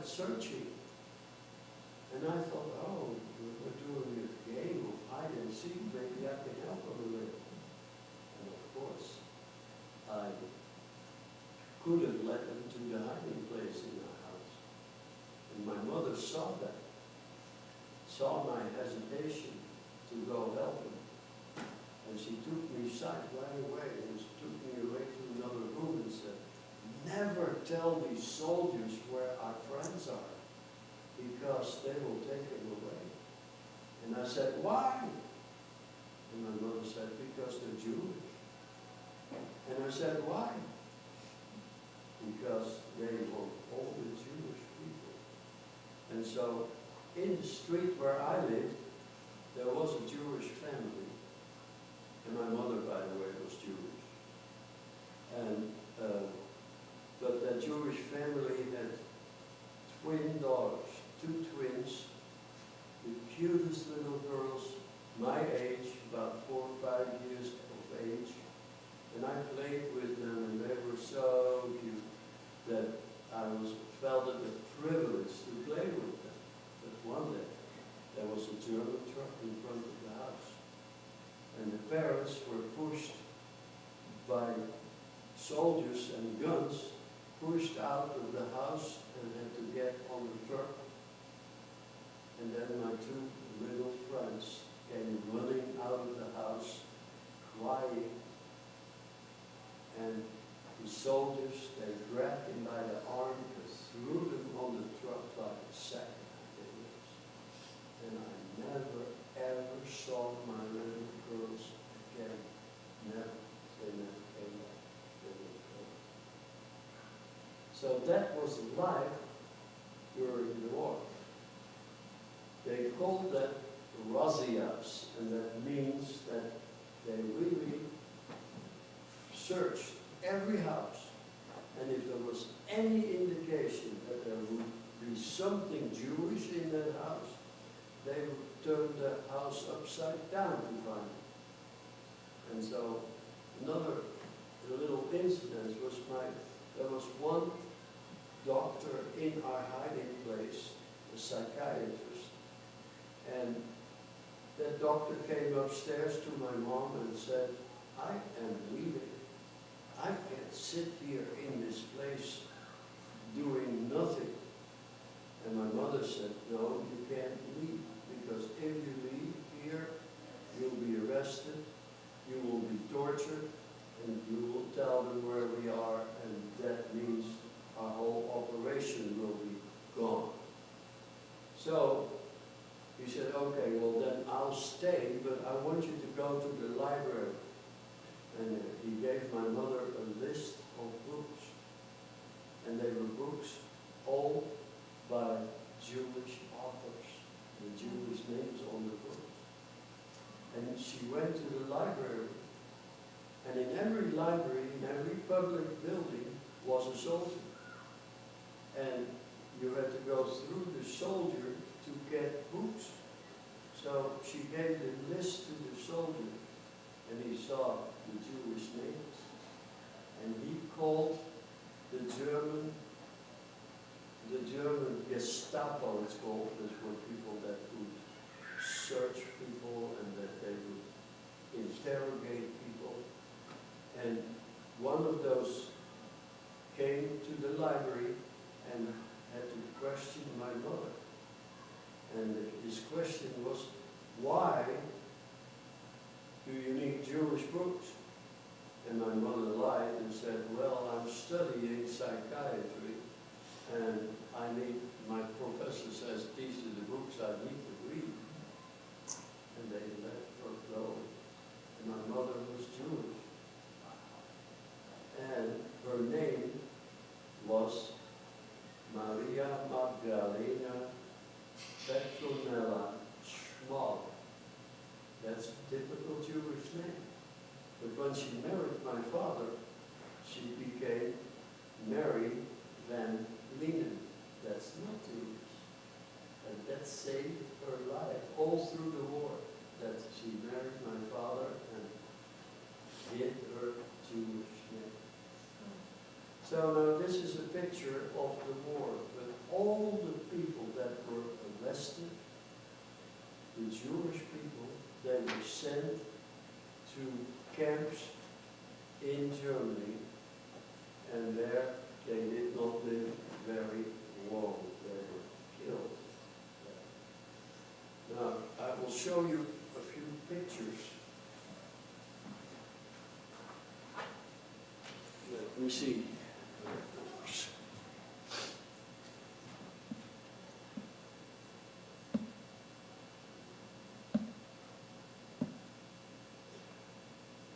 started searching. And I thought, oh, we're doing a game of hide and seek, maybe I can help them a little. And of course, I could have led them to the hiding place in our house. And my mother saw that, saw my hesitation to go help them. And she took me aside right away and she took me away to another room and said, never tell these soldiers where our friends are, because they will take them away. And I said, why? And my mother said, because they're Jewish. And I said, why? Because they want all the Jewish people. And so, in the street where I lived, there was a Jewish family. And my mother, by the way, was Jewish. And, but that Jewish family had twin daughters, 2 twins, the cutest little girls, my age, about 4 or 5 years of age. And I played with them, and they were so cute that I felt it a privilege to play with them. But one day, there was a German truck in front of the house. And the parents were pushed by soldiers and guns, pushed out of the house and had to get on the truck. And then my 2 little friends came running out of the house, crying. And the soldiers, they grabbed him by the arm and threw him on the truck like a sack of potatoes. And I never, ever saw my little girls again. Never. They never came back. They were gone. So that was life during the war. They called that razzias, and that means that they really searched every house, and if there was any indication that there would be something Jewish in that house, they would turn the house upside down to find it. And so another little incident was there was one doctor in our hiding place, a psychiatrist, and that doctor came upstairs to my mom and said, I am leaving. I can't sit here in this place doing nothing. And my mother said, no, you can't leave, because if you leave here, you'll be arrested, you will be tortured, and you will tell them where we are, and that means our whole operation will be gone. So he said, okay, well then I'll stay, but I want you to go to the library. And he gave my mother a list of books. And they were books all by Jewish authors, the Jewish names on the books. And she went to the library. And in every library, in every public building, was a soldier. And you had to go through the soldier to get books. So she gave the list to the soldier, and he saw the Jewish names. And he called the German Gestapo, it's called. Those were people that would search people and that they would interrogate people. And one of those came to the library and had to question my mother. And his question was, why do you need Jewish books? And my mother lied and said, well, I'm studying psychiatry, and my professor says these are the books I need to read. And they let her go. And my mother was Jewish. And her name was Maria Magdalena Petronella Schmal. That's a typical Jewish name. But when she married my father, she became Mary Van Leenan. That's not Jewish. And that saved her life all through the war. That she married my father and hid her Jewish name. So now this is a picture of the war, but all the people that were arrested, the Jewish people, they were sent to camps in Germany, and there they did not live very long. They were killed. Now, I will show you a few pictures. Let me see.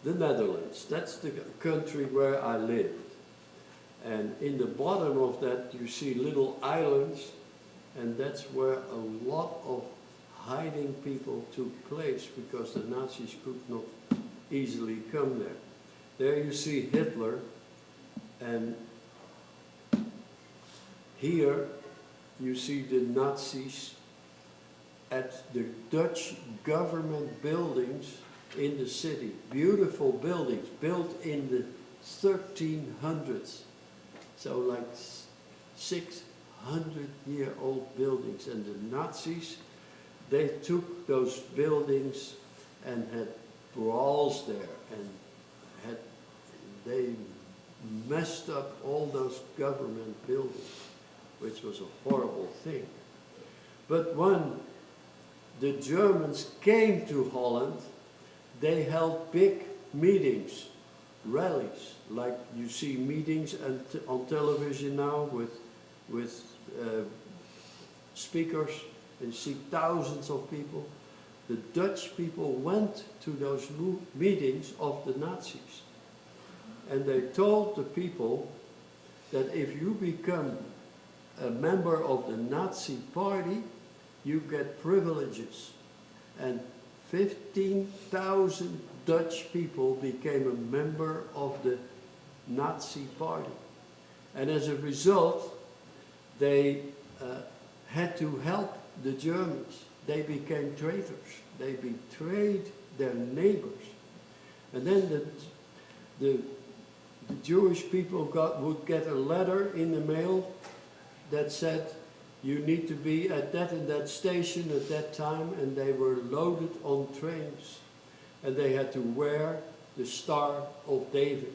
The Netherlands, that's the country where I lived. And in the bottom of that you see little islands, and that's where a lot of hiding people took place because the Nazis could not easily come there. There you see Hitler, and here you see the Nazis at the Dutch government buildings in the city. Beautiful buildings built in the 1300s. So like 600-year-old buildings. And the Nazis, they took those buildings and had brawls there, and they messed up all those government buildings, which was a horrible thing. But when the Germans came to Holland, they held big meetings, rallies, like you see meetings on television now with speakers, and you see thousands of people. The Dutch people went to those meetings of the Nazis, and they told the people that if you become a member of the Nazi party, you get privileges. And 15,000 Dutch people became a member of the Nazi party. And as a result, they had to help the Germans. They became traitors. They betrayed their neighbors. And then the Jewish people would get a letter in the mail that said, you need to be at that and that station at that time, and they were loaded on trains. And they had to wear the Star of David.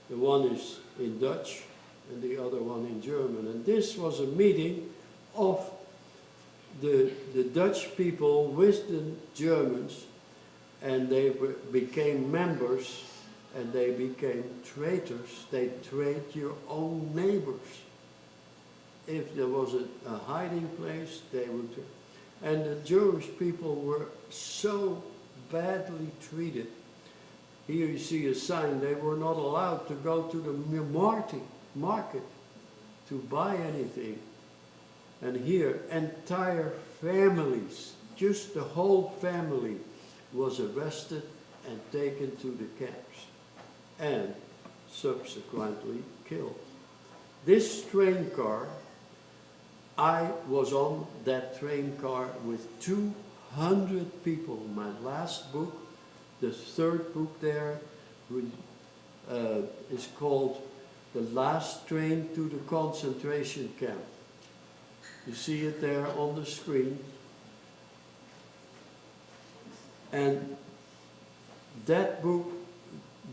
The one is in Dutch and the other one in German. And this was a meeting of the Dutch people with the Germans, and they became members, and they became traitors. They trade your own neighbors. If there was a hiding place, they would. And the Jewish people were so badly treated. Here you see a sign, they were not allowed to go to the market to buy anything. And here, entire families, just the whole family, was arrested and taken to the camps and subsequently killed. This train car, I was on that train car with 200 people. My last book, the third book there, is called The Last Train to the Concentration Camp. You see it there on the screen. And that book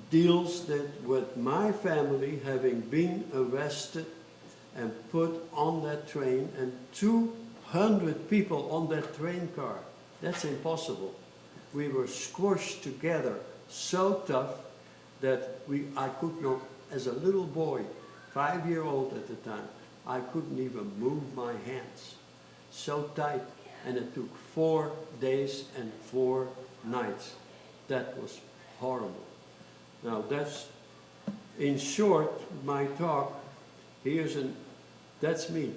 deals with my family having been arrested and put on that train, and 200 people on that train car. That's impossible. We were squished together so tough that I could not, as a little boy, 5-year-old at the time, I couldn't even move my hands. So tight, and it took 4 days and 4 nights. That was horrible. Now that's, in short, my talk. That's me.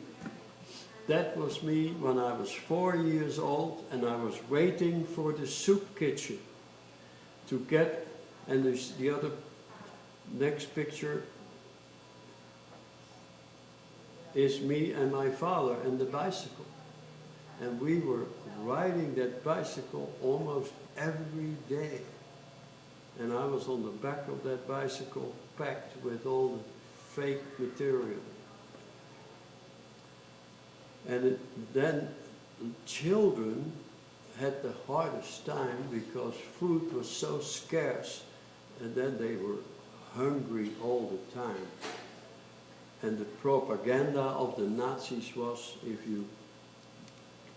That was me when I was 4 years old, and I was waiting for the soup kitchen to get, and there's the other next picture is me and my father and the bicycle. And we were riding that bicycle almost every day. And I was on the back of that bicycle packed with all the fake material. And then children had the hardest time because food was so scarce, and then they were hungry all the time. And the propaganda of the Nazis was, if you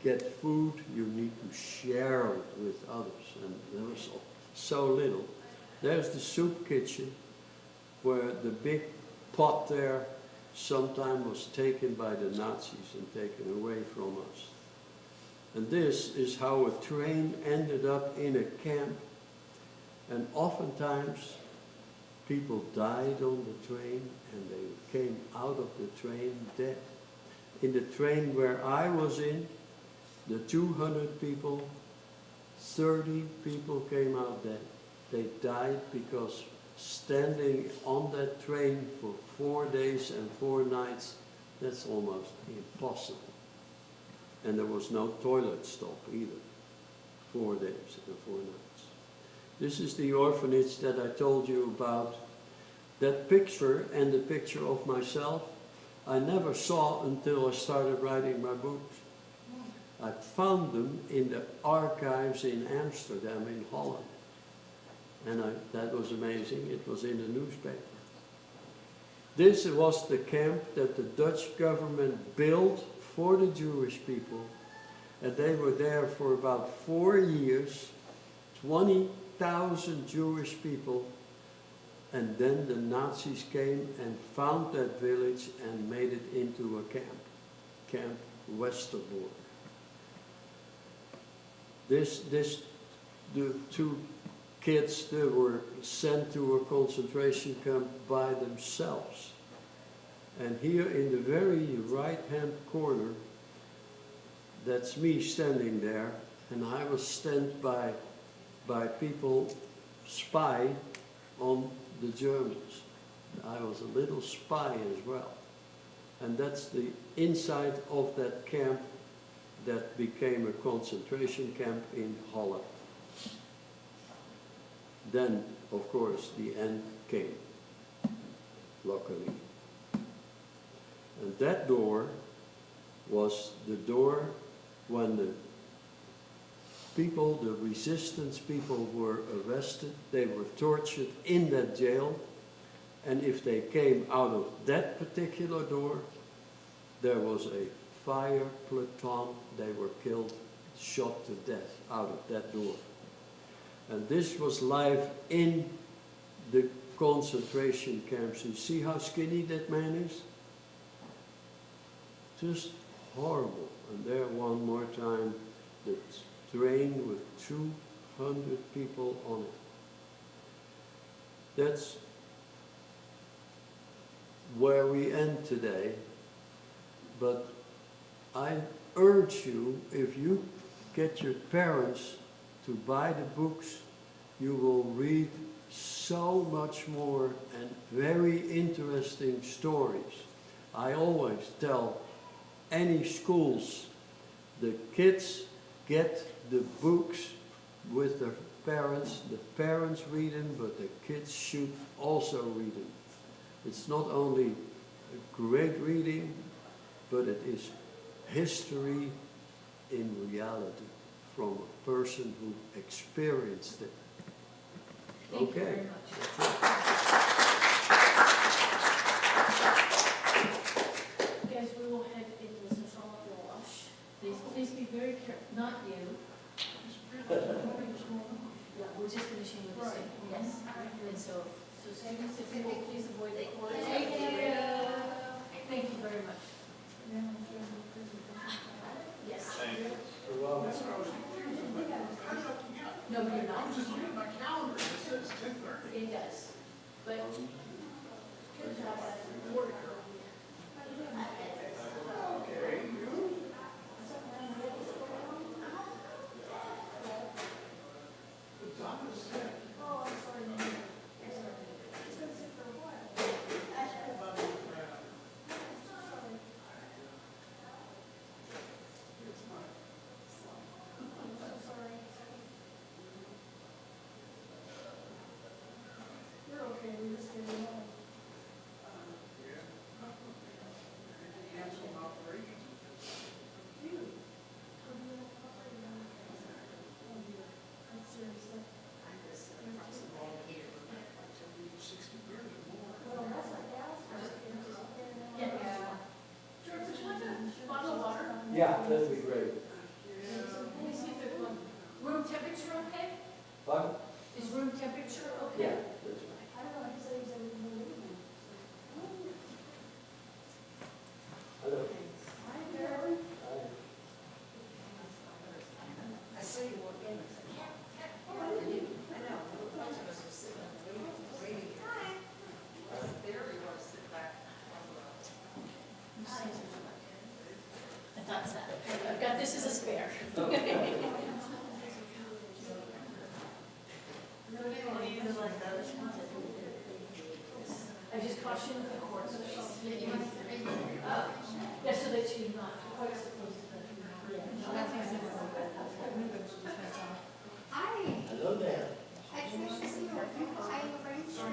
get food, you need to share it with others. And there was so little. There's the soup kitchen, where the big pot there sometime was taken by the Nazis and taken away from us. And this is how a train ended up in a camp. And oftentimes people died on the train and they came out of the train dead. In the train where I was in, the 200 people, 30 people came out dead. They died because standing on that train for 4 days and 4 nights, that's almost impossible. And there was no toilet stop either. 4 days and 4 nights. This is the orphanage that I told you about. That picture and the picture of myself, I never saw until I started writing my books. I found them in the archives in Amsterdam, in Holland. And that was amazing. It was in the newspaper. This was the camp that the Dutch government built for the Jewish people. And they were there for about 4 years, 20,000 Jewish people. And then the Nazis came and found that village and made it into a camp, Camp Westerbork. The 2 kids that were sent to a concentration camp by themselves. And here in the very right-hand corner, that's me standing there, and I was sent by people, spy on the Germans. I was a little spy as well. And that's the inside of that camp that became a concentration camp in Holland. Then, of course, the end came, luckily. And that door was the door when the people, the resistance people, were arrested. They were tortured in that jail. And if they came out of that particular door, there was a fire platoon. They were killed, shot to death out of that door. And this was life in the concentration camps. You see how skinny that man is? Just horrible. And there one more time, the train with 200 people on it. That's where we end today. But I urge you, if you get your parents to buy the books, you will read so much more and very interesting stories. I always tell any schools, the kids get the books with their parents. The parents read them, but the kids should also read them. It's not only a great reading, but it is history in reality from a person who experienced it. Thank you very much. Guys, we will head into the central wash. Please be very careful. Not you. Yeah, we're just finishing with the same. Yes. And so students, if you will please avoid the corridor. Thank you. Thank you very much. Yes. Thank you. No, you're not. I'm just looking at my calendar, it says 10:30. It does. But good job at work. Okay, you? The time is 10. Oh, I'm sorry. Yeah. Yeah, that'd be great. Let me see if there's one. Room temperature okay? Pardon? Is room temperature okay? Yeah, that's right. I don't know, he said he's in the room. Hello. Hi, Carolyn. Hi. I saw you walk in. I know, a bunch of us were sitting waiting. Hi. There we were, sit back. I thought so. I've got this as a spare. I just caution the court. Yeah, so that she's not quite supposed to. Hi, Hello there. it's nice to see you. I arranged for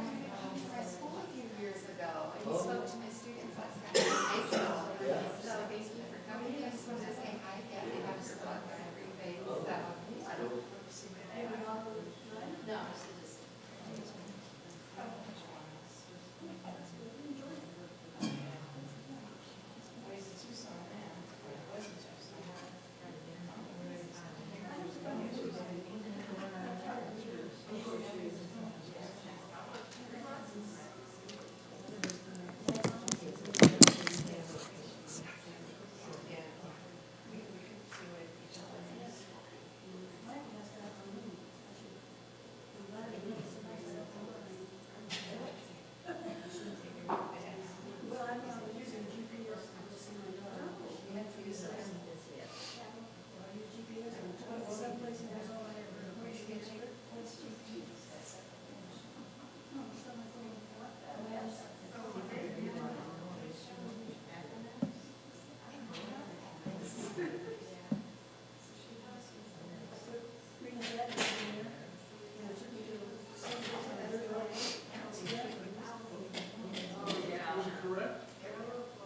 a school a few years ago, and you spoke to my students last night in high school. Yeah. So thank you for coming. I just wanted to say hi, yeah, I have just got everything, so. No. Well, I'm using GPS to see my daughter. You have to use this. I use GPS and some places has all I ever. What's GPS? No, it's on my phone. Yes. Bring that in there. And it took me to some place I really like. Was it correct?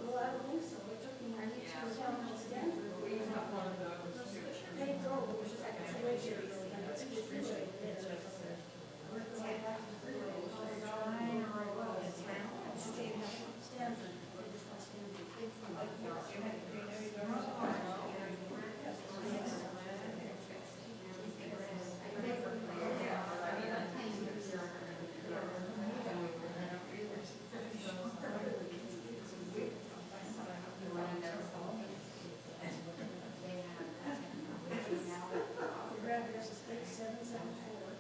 Well, I don't think so. It took me to Stanford. They drove, it was just like a two-way here. Stanford. The address is 8774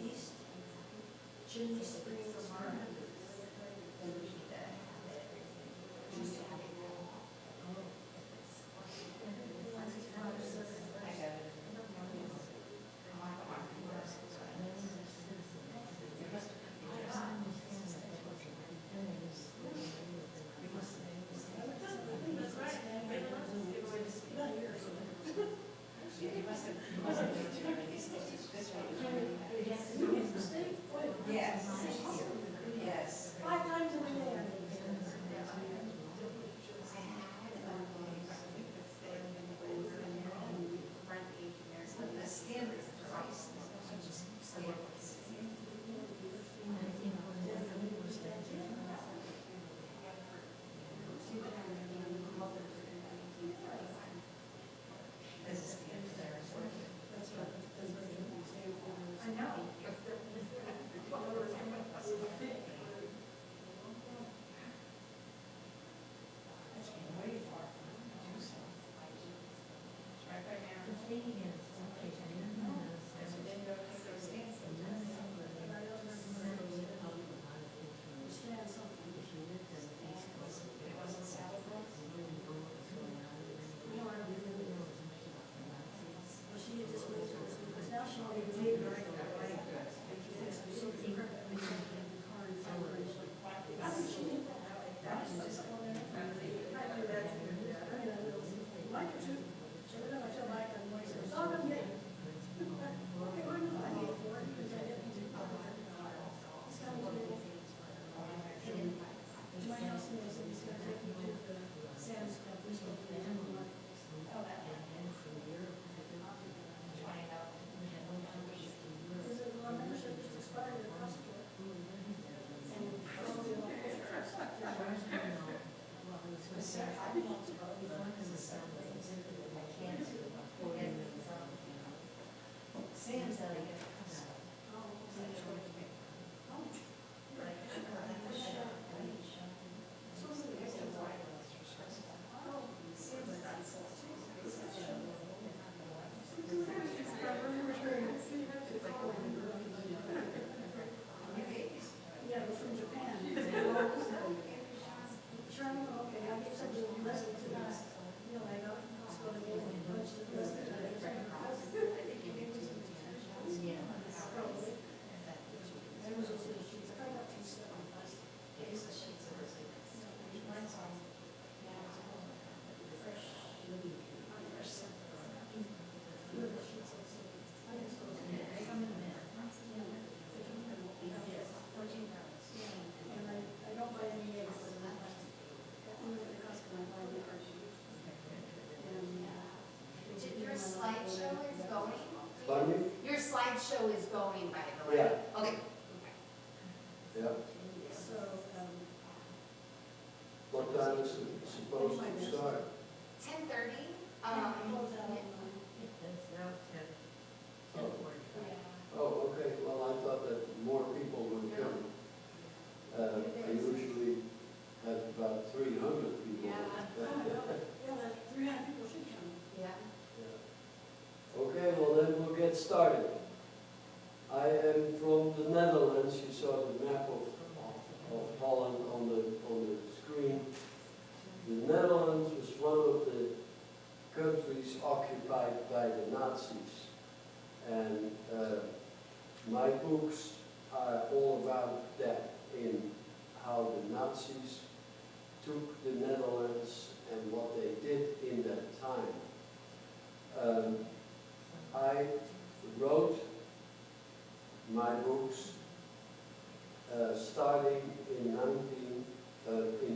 East Chimney Springs. Yes. Yeah. Okay. Yeah. So, What time is it supposed to start? 10:30. close out on, Oh. Oh, okay, well, I thought that more people would come. I usually have about 300 people. Yeah. yeah, that 300 people should come. Yeah. Okay, well then we'll get started. I am from the Netherlands. You saw the map of Holland on the screen. The Netherlands was one of the countries occupied by the Nazis. And my books are all about that, in how the Nazis took the Netherlands and what they did in that time. I wrote my books starting in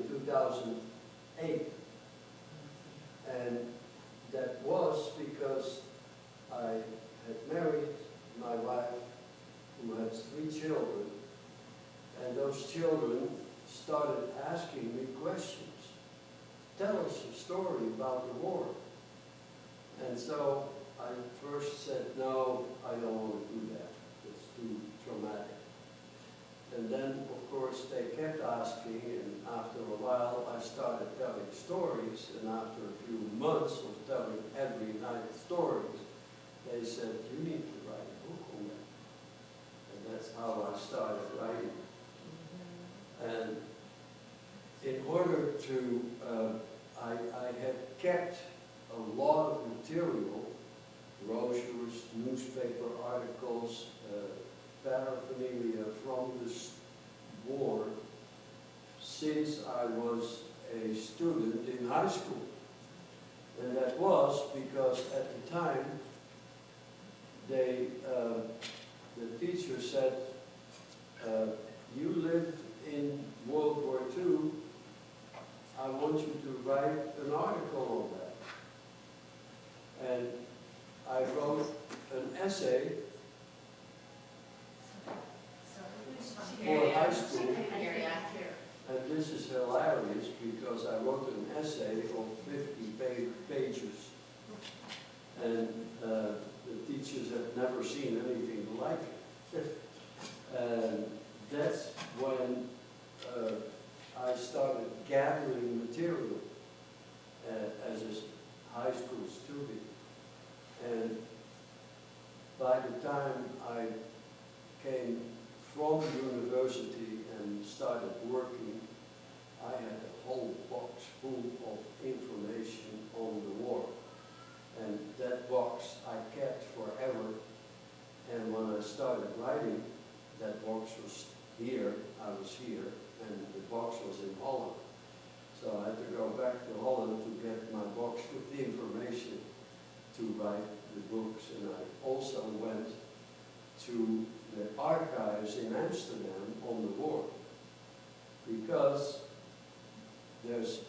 2008, and that was because I had married my wife, who had 3 children, and those children started asking me questions. Tell us a story about the war. And so I first said, no, I don't want to do that. It's too traumatic. And then, of course, they kept asking, and after a while I started telling stories, and after a few months of telling every night stories, they said, you need to write a book on that. And that's how I started writing. And in order to, I had kept a lot of material, brochures, newspaper articles, paraphernalia from this war, since I was a student in high school. And that was because at the time, the teacher said, you lived in World War II, I want you to write an article on that. And I wrote an essay for high school, and this is hilarious because I wrote an essay of 50 pages, and the teachers had never seen anything like it. And that's when I started gathering material as a high school student. And by the time I came from university and started working, I had a whole box full of information on the war. And that box I kept forever. And when I started writing, that box was here, I was here, and the box was in Holland. So I had to go back to Holland to get my box with the information to write the books. And I also went to the archives in Amsterdam on the war, because there's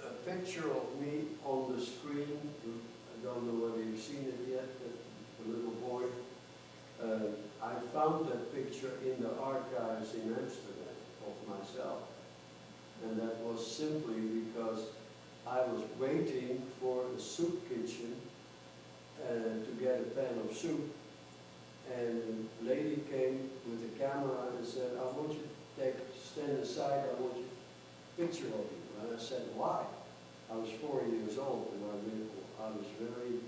a picture of me on the screen. I don't know whether you've seen it yet, the little boy. I found that picture in the archives in Amsterdam of myself. And that was simply because I was waiting for a soup kitchen to get a pan of soup. And a lady came with a camera and said, I want you to stand aside, I want you a picture of you. And I said, why? I was 4 years old, and I was very,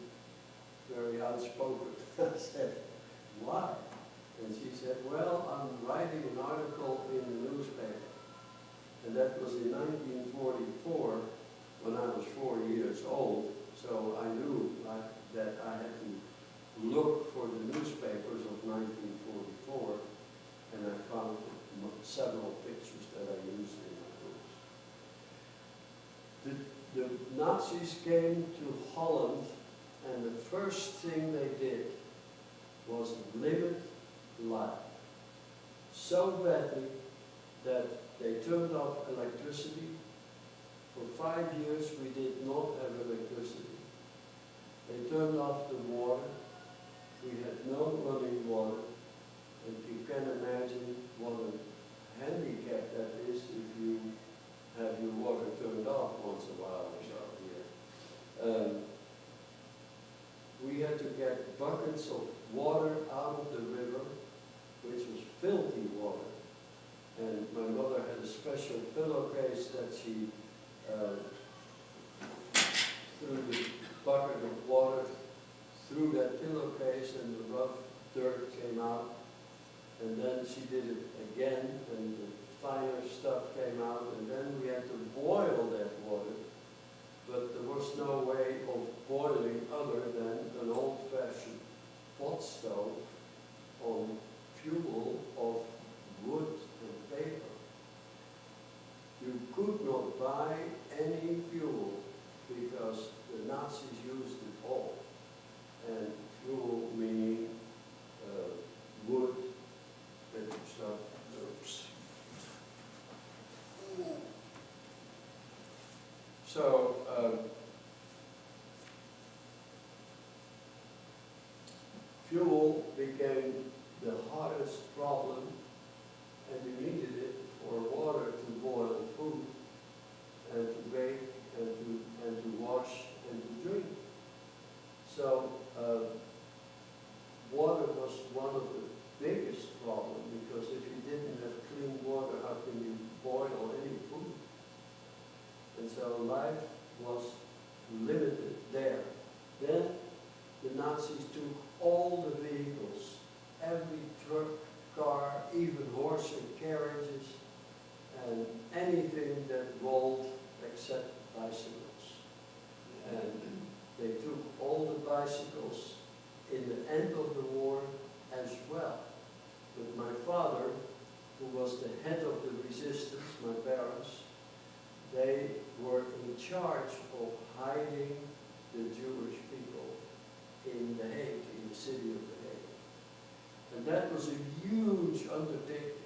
very outspoken. I said, why? And she said, well, I'm writing an article in the newspaper. And that was in 1944, when I was 4 years old. So I knew that I had to look for the newspapers of 1944, and I found several pictures that I used in my books. The Nazis came to Holland, and the first thing they did was limit life so badly that they turned off electricity. For 5 years we did not have electricity. They turned off the water. We had no running water. They filthy water. And my mother had a special pillowcase that she threw the bucket of water through that pillowcase, and the rough dirt came out. And then she did it again, and the finer stuff came out, and then we had to boil that water. But there was no way of boiling other than an old-fashioned pot stove on fuel of wood and paper. You could not buy any fuel because the Nazis used it all. And fuel meaning wood, paper stuff, oops. So, fuel became the hardest problem, and you needed it for water to boil food, and to bake, and to wash, and to drink. So, water was one of the biggest problems, because if you didn't have clean water, how can you boil any food? And so life was limited there. Then the Nazis took all the vehicles, every truck, car, even horse and carriages, and anything that rolled except bicycles. And they took all the bicycles in the end of the war as well. But my father, who was the head of the resistance, my parents, they were in charge of hiding the Jewish people in The Hague, in the city of The Hague. And that was a huge undertaking.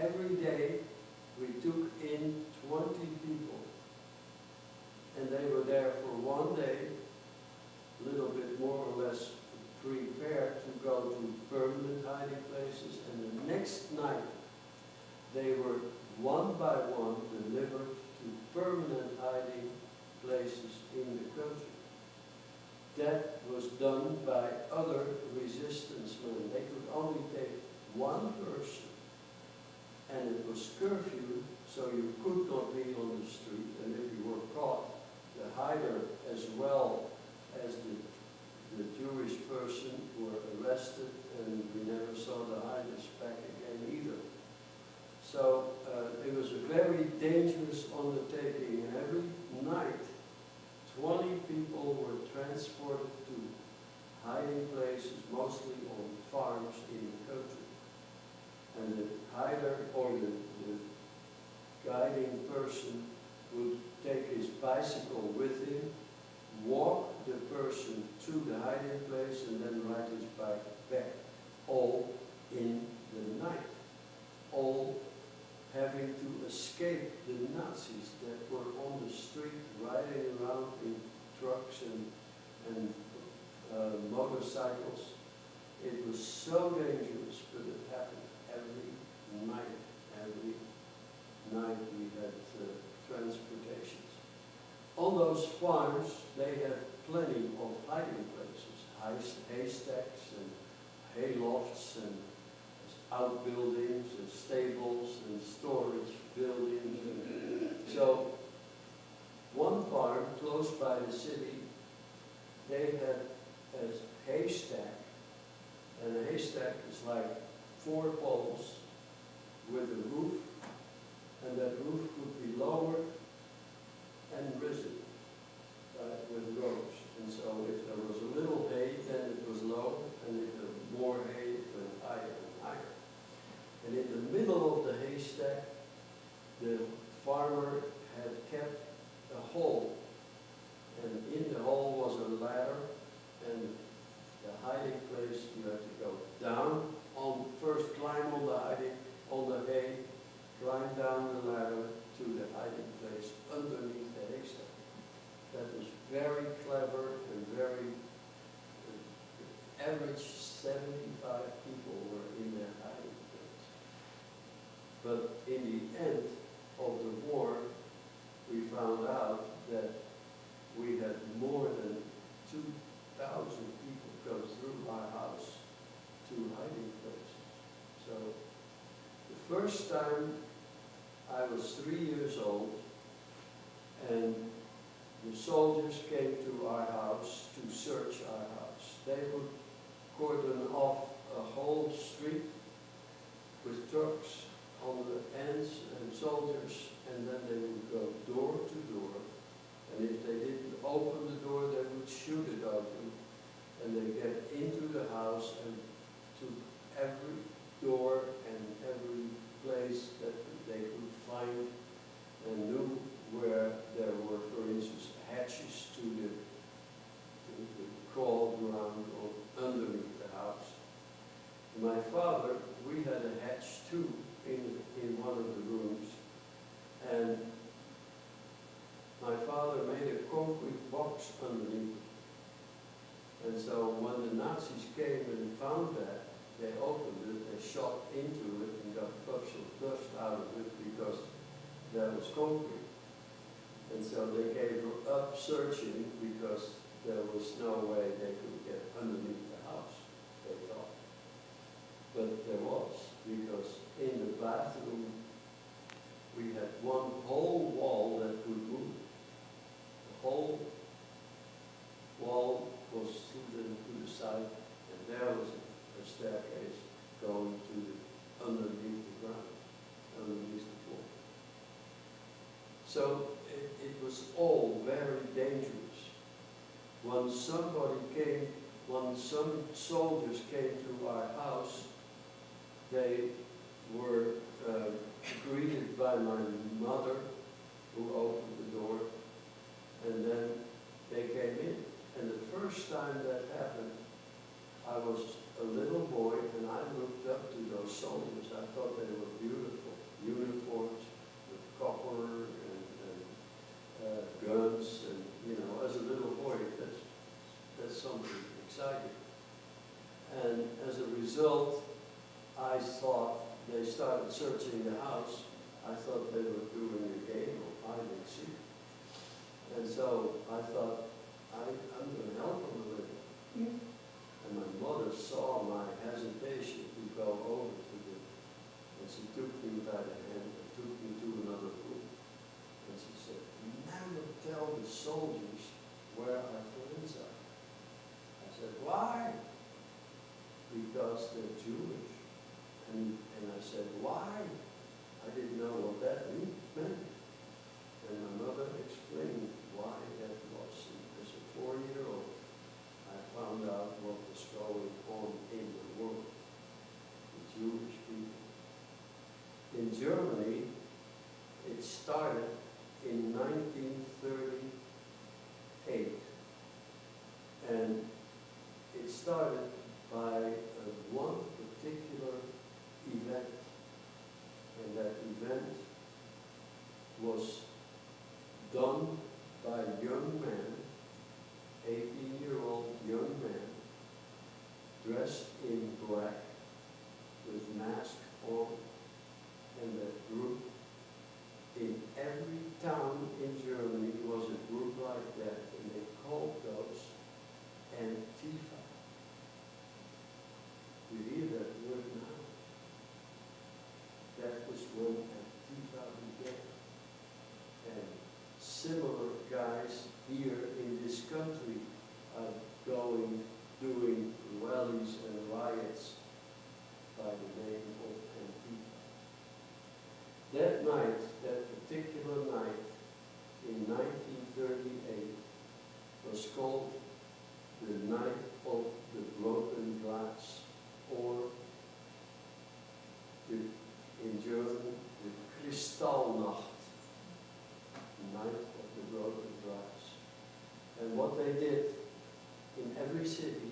Every day we took in 20 people, and they were there for one day, a little bit more or less prepared to go to permanent hiding places, and the next night they were one by one delivered to permanent hiding places in the country. That was done by other resistance men. They could only take one person, and it was curfew, so you could not be on the street, and if you were caught, the hider as well as the Jewish person were arrested, and we never saw the hiders back again either. So it was a very dangerous undertaking, and every night 20 people were transported to hiding places, mostly on farms in the country. And the hider or the guiding person would take his bicycle with him, walk the person to the hiding place, and then ride his bike back, all in the night, all having to escape the Nazis that were on the street riding around in trucks and motorcycles. It was so dangerous, but it happened every night. Every night we had transportations. On those farms, they had plenty of hiding places, haystacks and haylofts and outbuildings and stables and storage buildings. And so one farm close by the city, they had a haystack, and a haystack is like 4 poles with a roof, and that roof could be lowered and risen with ropes. And so if there was a little hay, then it was low, and if there was more hay, it went higher and higher. And in the middle of the haystack, the farmer had kept a hole, and in the hole was a ladder, and the hiding place, you had to go down, first climb on the hay, climb down the ladder to the hiding place underneath the haystack. That was very clever and very, average 75 people were in that hiding place. But in the end of the war, we found out that we had more than 2,000 people go through our house to hiding places. So first time I was 3 years old, and the soldiers came to our house to search our house. They would cordon off a whole street with trucks on the ends and soldiers, and then they would go door to door. And if they didn't open the door, they would shoot it open. And they get into the house and to every door and every place that they could find, and knew where there were, for instance, hatches to the crawl ground or underneath the house. My father, we had a hatch too in one of the rooms, and my father made a concrete box underneath it. And so when the Nazis came and found that, they opened it, they shot into it and got puffs of dust out of it because that was concrete. And so they gave up searching because there was no way they could get underneath the house, they thought. But there was, because in the bathroom we had one whole wall that would move. The whole wall was to the side, and there was a staircase going to the, underneath the ground, underneath the floor. So it was all very dangerous. When some soldiers came to our house, they were greeted by my mother, who opened the door, and then they came in. And the first time that happened, I was a little boy, and I looked up to those soldiers. I thought they were beautiful. Uniforms with copper and guns, and you know, as a little boy, that's something exciting. And as a result, I thought they started searching the house. I thought they were doing a game of hide and seek. And so I thought, I'm going to help them a little. And my mother saw my hesitation to go over to them. And she took me by the hand and took me to another room. And she said, never tell the soldiers where our friends are. I said, why? Because they're Jewish. And I said, why? I didn't know what that meant. And my mother explained why that was. And as a 4-year-old, I found out what was going on in the world, the Jewish people. In Germany, it started in 1938. And it started by one particular event. And that event was done by a young man, 18-year-old young man, dressed in black, with mask on, and that group, in every town in Germany was a group like that, and they called those Antifa. You hear that word now? That was when Antifa began. And similar guys here in this country are doing rallies and riots by the name of Antifa. That night, that particular night in 1938 was called the Night of the Broken Glass, or in German, the Kristallnacht, the Night of the Broken Glass. And what they did in every city,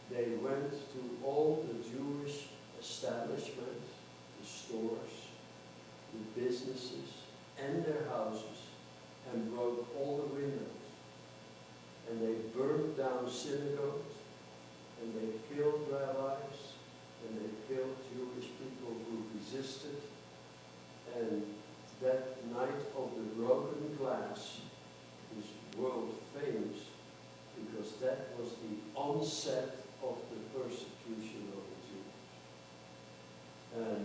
they went to all the Jewish establishments, the stores, the businesses, and their houses, and broke all the windows. And they burned down synagogues, and they killed rabbis, and they killed Jewish people who resisted. And that Night of the Broken Glass is world famous because that was the onset of the persecution of the Jews. And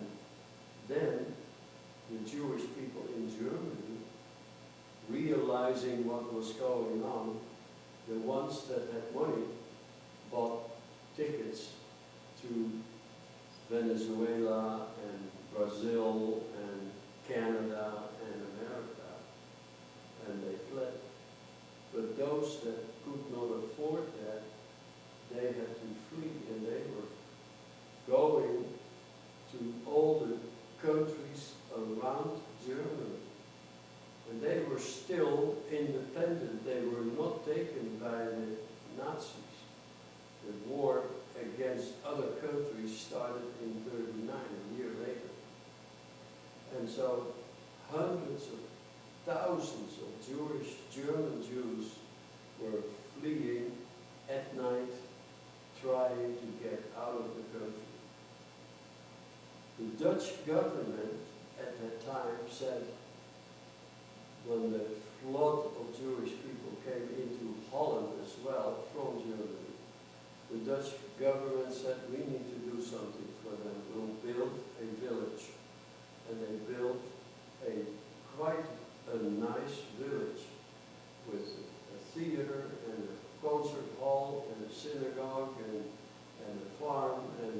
Jewish people in Germany, realizing what was going on, the ones that had money bought tickets to Venezuela and Brazil and Canada and America, and they fled. But those that could not afford that, they had to flee, and they were going to all the countries around Germany. And they were still independent. They were not taken by the Nazis. The war against other countries started in 1939, a year later. And so hundreds of thousands of German Jews were fleeing at night, trying to get out of the country. The Dutch government at that time said, when the flood of Jewish people came into Holland as well from Germany, the Dutch government said, we need to do something for them. We'll build a village. And they built quite a nice village with a theater and a concert hall and a synagogue and a farm. And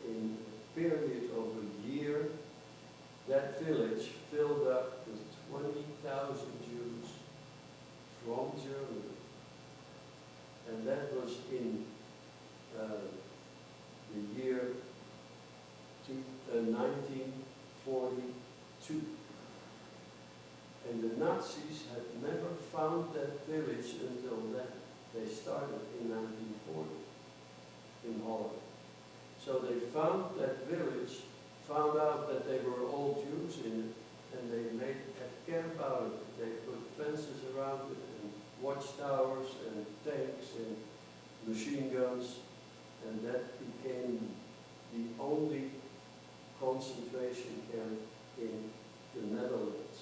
in a period of a year, that village filled up with 20,000 Jews from Germany. And that was in the year 1942. And the Nazis had never found that village until then. They started in 1940 in Holland. So they found that village, found out that they were all Jews in it, and they made a camp out of it. They put fences around it, and watchtowers, and tanks, and machine guns, and that became the only concentration camp in the Netherlands.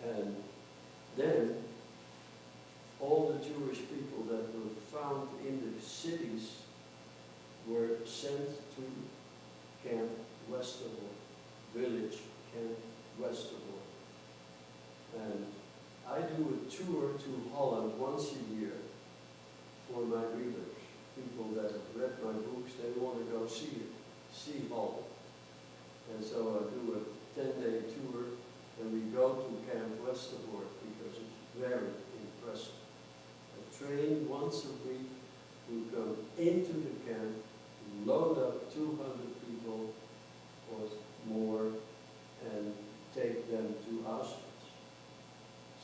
And then all the Jewish people that were found in the cities were sent to Camp Westerbork, village Camp Westerbork. And I do a tour to Holland once a year for my readers. People that have read my books, they want to go see it, see Holland. And so I do a 10-day tour, and we go to Camp Westerbork because it's very impressive. A train once a week will come into the camp, load up 200 people or more, and take them to Auschwitz.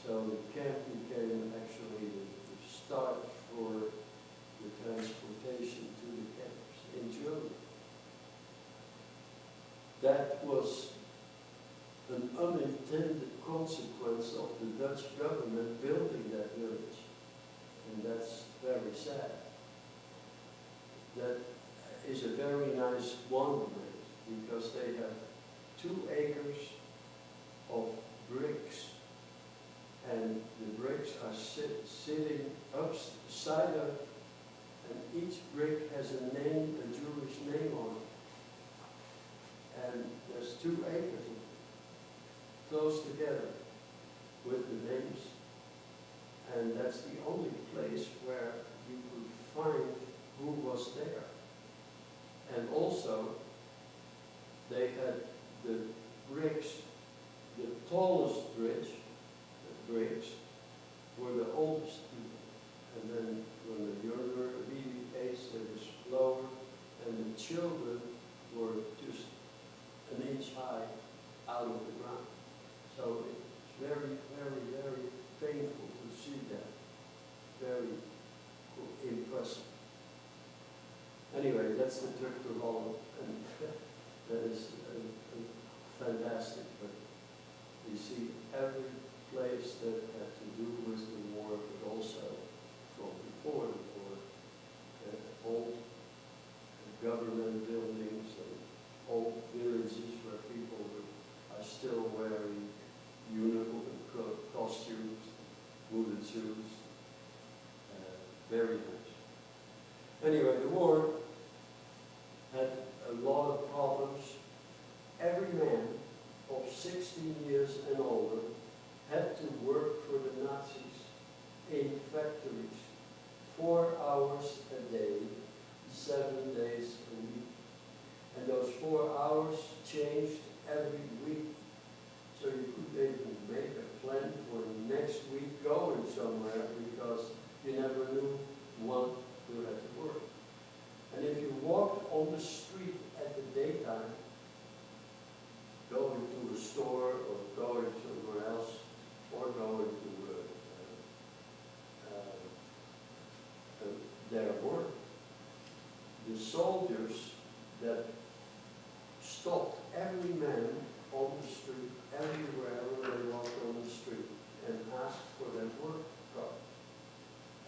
So the camp became actually the start for the transportation to the camps in Germany. That was an unintended consequence of the Dutch government building that village. And that's very sad. That is a very nice wonderment because they have 2 acres of bricks, and the bricks are sitting upside up, and each brick has a name, a Jewish name on it. And there's 2 acres close together with the names, and that's the only place where you could find who was there. And also, they had the bricks, the tallest bricks were the oldest people. And then when the younger immediate age, they were lower, and the children were just an inch high out of the ground. So it's very, very, very painful to see that. Very impressive. Anyway, that's the trip to Holland, and that is fantastic. But you see every place that had to do with the war, but also from before the war, old government buildings and old villages where people are still wearing uniform costumes, wooden shoes. Very nice. Anyway, the war had a lot of problems, every man of 16 years and older had to work for the Nazis in factories 4 hours a day, 7 days a week. And those 4 hours changed every week. So you couldn't even make a plan for next week going somewhere because you never knew when you had to work. And if you walked on the street at the daytime, going to a store or going somewhere else, or going to their work, the soldiers that stopped every man on the street, everywhere they walked on the street, and asked for their work card.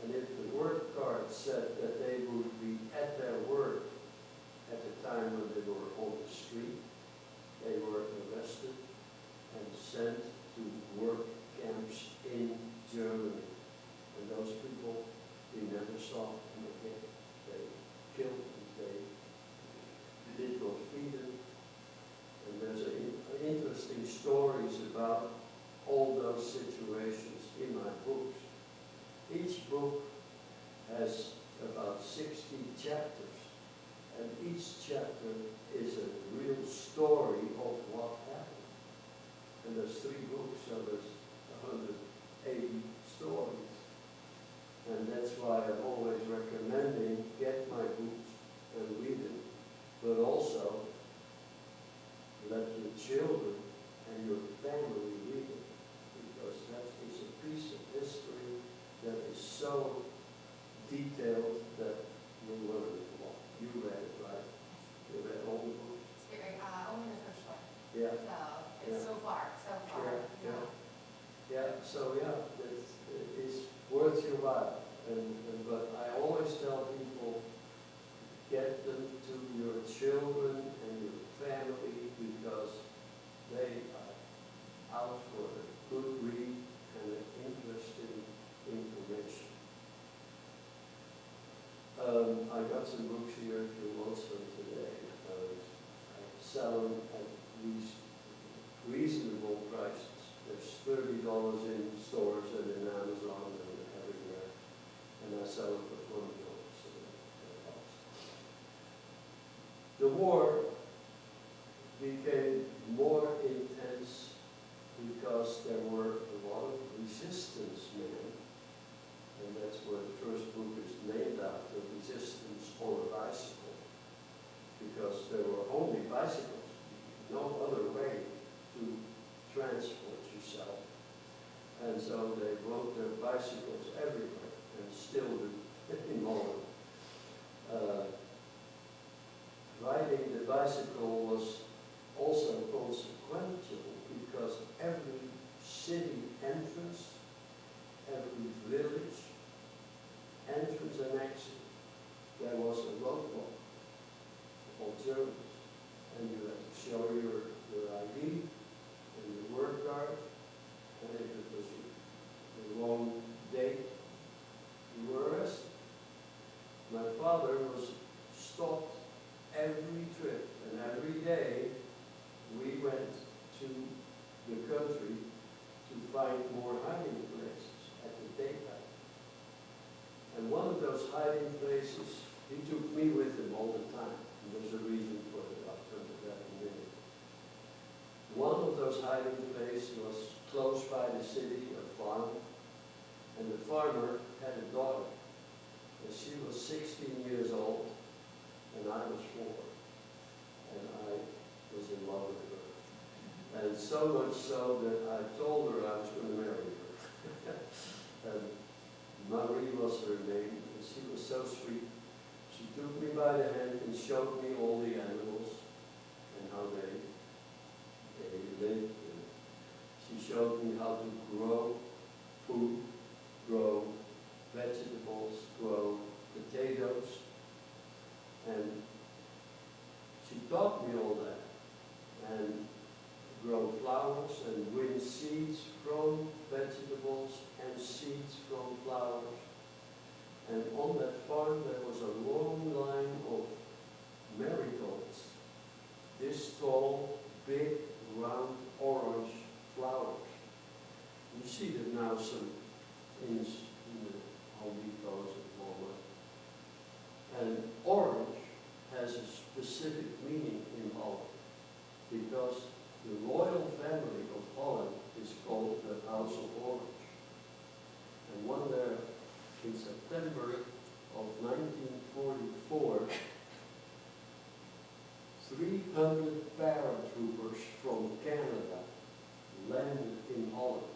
And if the work card said that they would be at their work at the time when they were on the street, they were arrested and sent to work camps in Germany. And those people, we never saw them again. They killed them, they did not feed them. And there's interesting stories about all those situations in my books. Each book has about 60 chapters, and each chapter is a real story of what happened. And there's 3 books, so there's 180 stories. And that's why I'm always recommending get my books and read them, but also let your children and your family read it, because that is a piece of history that is so detailed that you learn it all. You read it, right? You read all the books? It's very, only the first one. Yeah. So, it's Yeah. so far. Yeah, so yeah, it's worth your while. But I always tell people, get them to your children and your family, because they are out for a good read and an interesting information. I got some books here if you want some today. I sell them at these reasonable prices. There's $30 in stores and in Amazon and everywhere. And I sell them for $20. So that helps. The war became more intense because there were a lot of resistance men. And that's what the first book is named after, Resistance on a Bicycle. Because there were only bicycles, no other way to transport yourself. And so they rode their bicycles everywhere, and still do in Holland. Riding the bicycle was also consequential because every city entrance, every village entrance and exit, there was a roadblock of Germans. And you had to show your ID and your work card, and if it was the wrong date, you were arrested. My father was stopped every trip, and every day we went to the country to find more hiding places at the daytime. And one of those hiding places, he took me with him all the time. And there's a reason for it. I'll come to that in a minute. One of those hiding places was close by the city, a farm. And the farmer had a daughter. And she was 16 years old, and I was 4. And I was in love with her. And so much so that I told her I was going to marry her. And Marie was her name, and she was so sweet. She took me by the hand and showed me all the animals and how they lived. And she showed me how to grow food, grow vegetables, grow potatoes. And she taught me all that. And grow flowers and win seeds from vegetables and seeds from flowers. And on that farm there was a long line of marigolds, this tall, some in the Home Depots and Walmart. And orange has a specific meaning in Holland because the royal family of Holland is called the House of Orange. And one day in September of 1944, 300 paratroopers from Canada landed in Holland.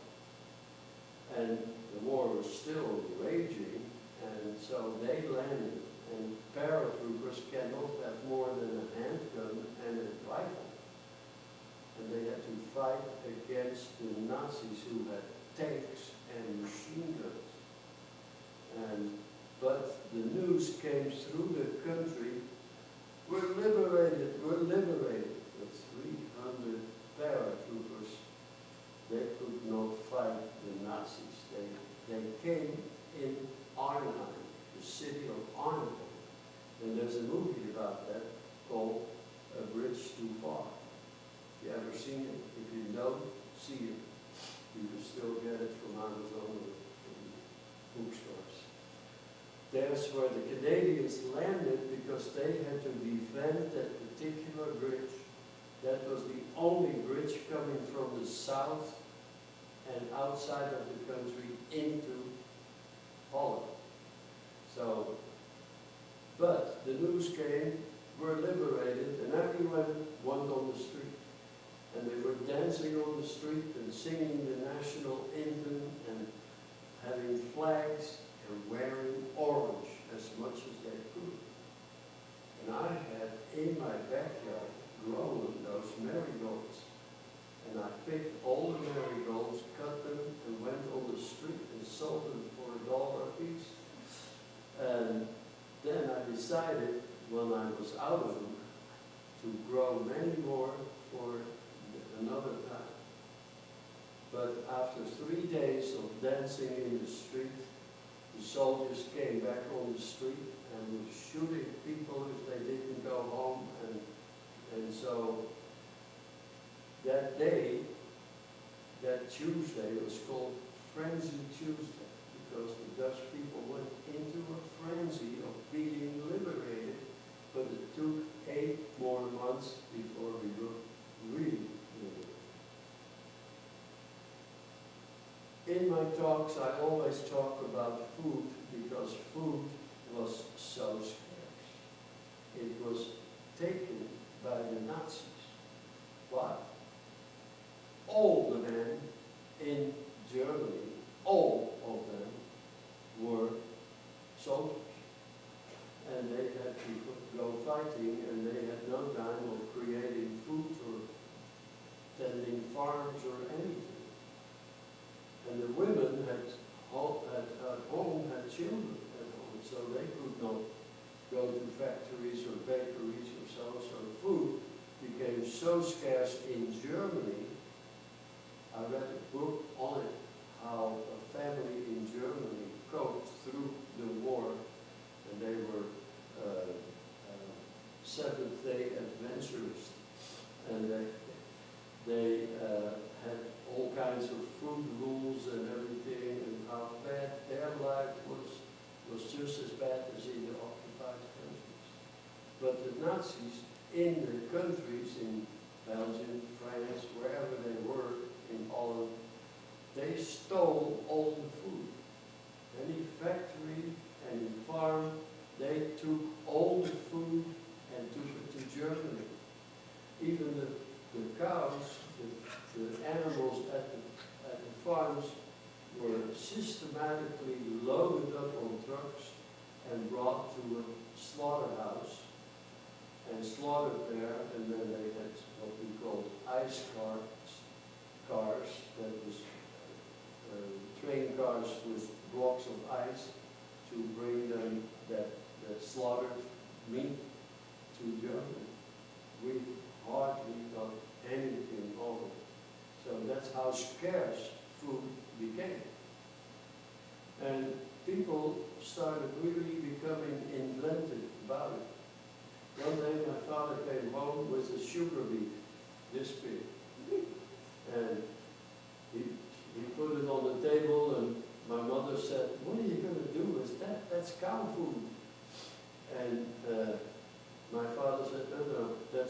And the war was still raging, and so they landed. And paratroopers cannot have more than a handgun and a rifle. And they had to fight against the Nazis who had tanks and machine guns. But the news came through the country, we're liberated, we're liberated. The 300 paratroopers, they could not fight the Nazis. They came in Arnhem, the city of Arnhem. And there's a movie about that called A Bridge Too Far. If you ever seen it, if you don't, see it. You can still get it from Amazon or from bookstores. That's where the Canadians landed because they had to defend that particular bridge. That was the only bridge coming from the south and outside of the country into Holland. So, but the news came, we're liberated, and everyone went on the street. And they were dancing on the street and singing the national anthem and having flags and wearing orange as much as they could. And I had in my backyard grown those marigolds. And I picked all the marigolds, cut them, and went on the street and sold them for $1 a piece. And then I decided, when I was out of them, to grow many more for another time. But after 3 days of dancing in the street, the soldiers came back on the street and were shooting people if they didn't go home. And so that day, that Tuesday was called Frenzy Tuesday, because the Dutch people went into a frenzy of being liberated, but it took 8 more months before we were really liberated. In my talks, I always talk about food because food was so scarce. It was taken by the Nazis. Why? All the men in Germany, all of them, were soldiers. And they had to go fighting, and they had no time of creating food or tending farms or anything. And the women at home had children at home, so they could not go to factories or bakeries or so. So food became so scarce in Germany. I read a book on it, how a family in Germany coped through the war, and they were Seventh-day Adventurists, and they had all kinds of food rules and everything, and how bad their life was just as bad as in the occupied countries. But the Nazis in the countries, in Belgium, France, wherever they were, in Holland, they stole all the food. Any factory, any farm, they took all the food and took it to Germany. Even the cows, the animals at the farms were systematically loaded up on trucks and brought to a slaughterhouse and slaughtered there, and then they had what we called ice cars that was train cars with blocks of ice to bring them that slaughtered meat to Germany. We hardly got anything over. So that's how scarce food became. And people started really becoming inventive about it. One day my father came home with a sugar beet, this big. And he put it on the table, and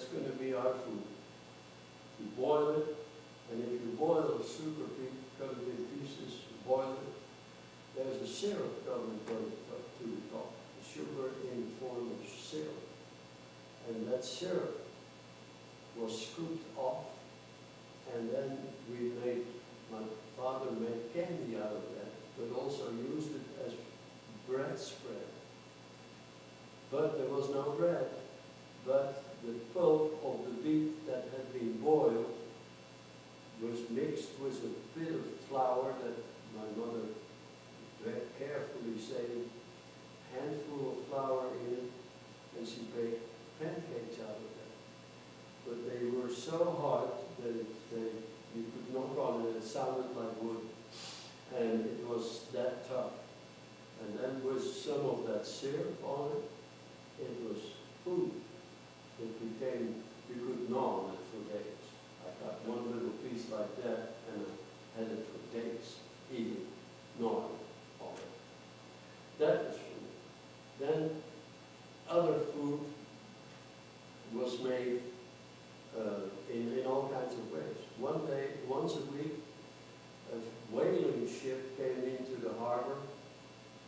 that's going to be our food. You boil it, and if you boil the sugar beet, cut it in pieces, you boil it, there's a syrup coming to the top. The sugar in the form of syrup. And that syrup was scooped off, and then my father made candy out of that, but also used it as bread spread. But there was no bread, but the pulp of the beet that had been boiled was mixed with a bit of flour that my mother very carefully saved, a handful of flour in it, and she baked pancakes out of that. But they were so hard that you could knock on it, it sounded like wood, and it was that tough. And then with some of that syrup on it, it was food. It became, you could gnaw on it for days. I got one little piece like that, and I had it for days, eating, gnawing on it. That was food. Then other food was made in all kinds of ways. One day, once a week, a whaling ship came into the harbor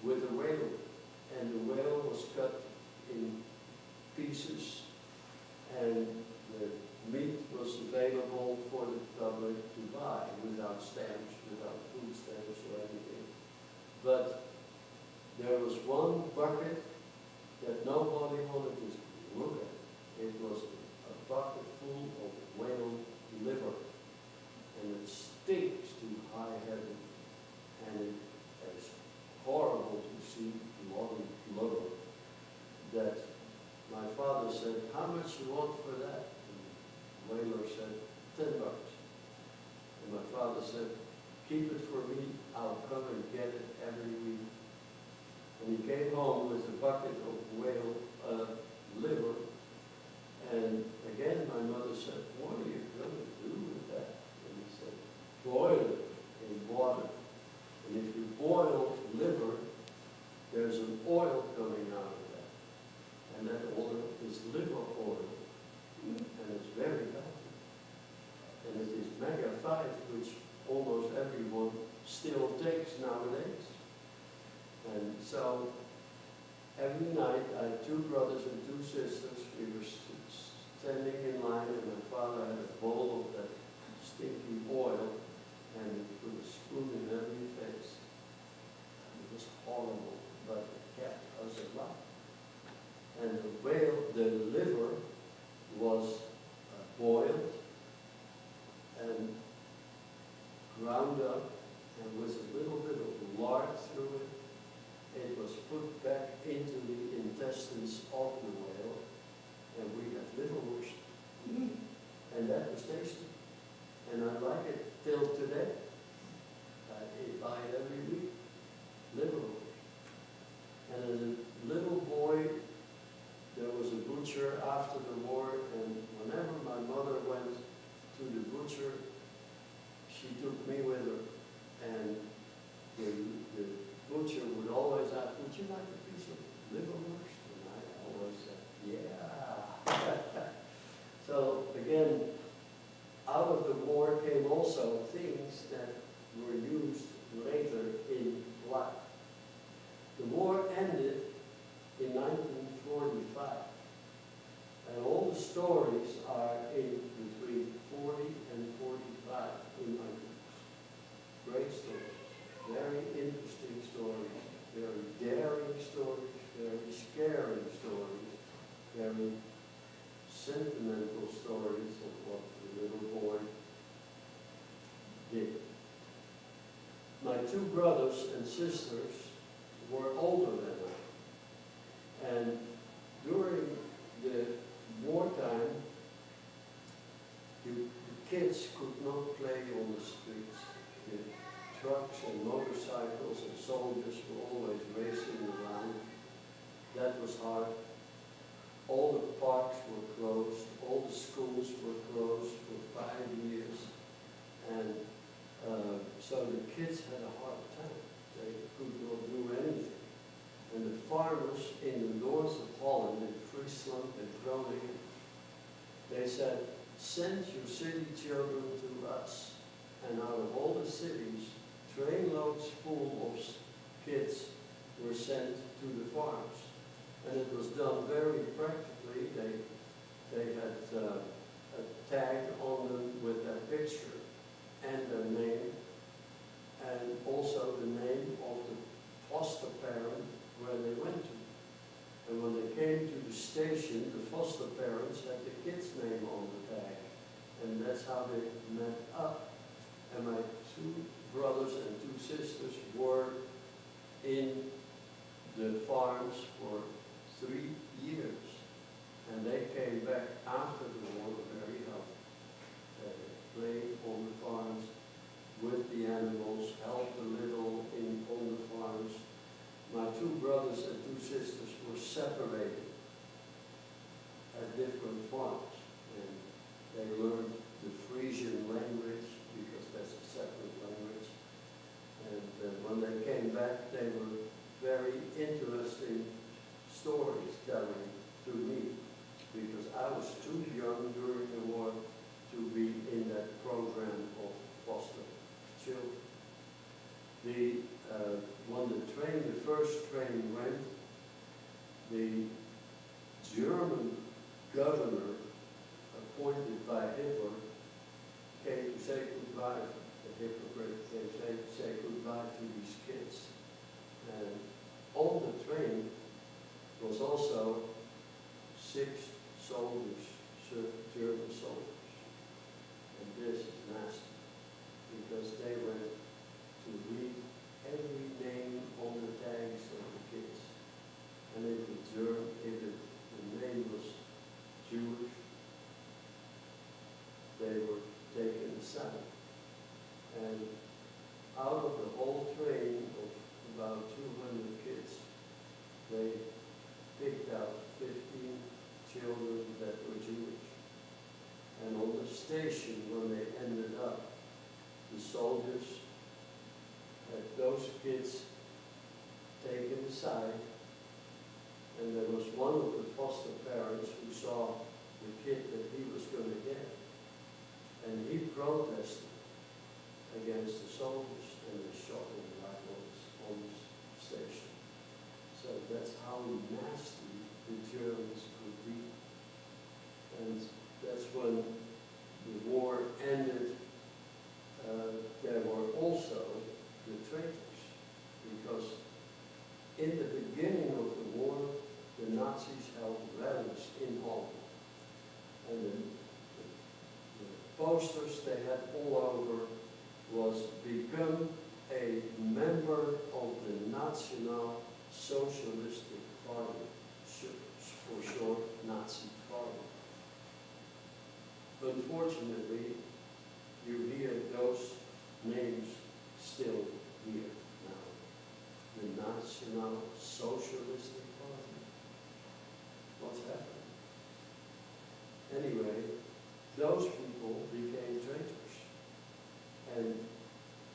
with a whale, and the whale was cut in pieces, and the meat was available for the public to buy without stamps, without food stamps or anything. But there was one bucket that nobody wanted to look at. It was a bucket full of whale liver, and it stinks to high heaven, and it is horrible to see bloody liver. That my father said, "How much you want for that?" And the whaler said, $10. And my father said, "Keep it for me, I'll come and get it every week." And he came home with a bucket of whale liver. And again, my mother said, "What are you going to do with that?" And he said, "Boil it in water. And if you boil liver, there's an oil coming out of that. And that oil is liver oil. And it's very healthy. And it is omega-5, which almost everyone still takes nowadays. And so every night, I had 2 brothers and 2 sisters. We were standing in line, and my father had a bowl of that stinky oil, and he put a spoon in every face. It was horrible, but it kept us alive. And the liver was boiled and ground up, and with a little bit of lard through it, it was put back into the intestines of the whale, and we had liverwurst. And that was tasty. And I like it till today. I buy it every week. Liverwurst. And as a little boy, there was a butcher after the war, and whenever my mother went to the butcher, she took me with her. And the butcher would always ask, "Would you like a piece of liverwurst?" And I always said, "Yeah." So again, out of the war came also things that were used later in life. The war ended in 1945, and all the stories are in between 40 and 45 in my books. Great stories, very interesting stories, very daring stories, very scary stories, very sentimental stories of what the little boy did. My 2 brothers and sisters were older than I, and during the wartime, the kids could not play on the streets. The trucks and motorcycles and soldiers were always racing around. That was hard. All the parks were closed, all the schools were closed for 5 years, and so the kids had a hard time. They could not do anything. And the farmers in the north of Holland, in Friesland and Groningen, they said, send your city children to us. And out of all the cities, trainloads full of kids were sent to the farms. And it was done very practically. They had a tag on them with their picture and their name, and also the name of the foster parent where they went to. And when they came to the station, the foster parents had the kid's name on the tag. And that's how they met up. And my 2 brothers and 2 sisters worked in the farms for 3 years. And they came back after the war very healthy. They played on the farms with the animals, helped a little on the farms. My 2 brothers and 2 sisters were separated at different farms. And they learned the Frisian language because that's a separate language. And when they came back, they were very interesting stories telling to me, because I was too young during the war to be in that program of foster children. When the first train went, the German governor appointed by Hitler came to say goodbye. The hypocrite came to say goodbye to these kids. And on the train was also 6 soldiers, German soldiers. And this is nasty, because they went to read every name on the tags of the kids. And if the name was Jewish, they were taken aside. And out of the whole train of about 200 kids, they picked out 15 children that were Jewish. And on the station, when they ended up, the soldiers had those kids taken aside, and there was one of the foster parents who saw the kid that he was going to get, and he protested against the soldiers, and they shot him right on the station. So that's how nasty the Germans could be. And that's when the war ended. There were also the traitors, because in the beginning of the war, the Nazis held rallies in Holland. And the posters they had all over was become a member of the National Socialistic Party, for short, Nazi Party. Unfortunately, you hear those names still here now. The National Socialistic Party. What's happening? Anyway, those people became traitors. And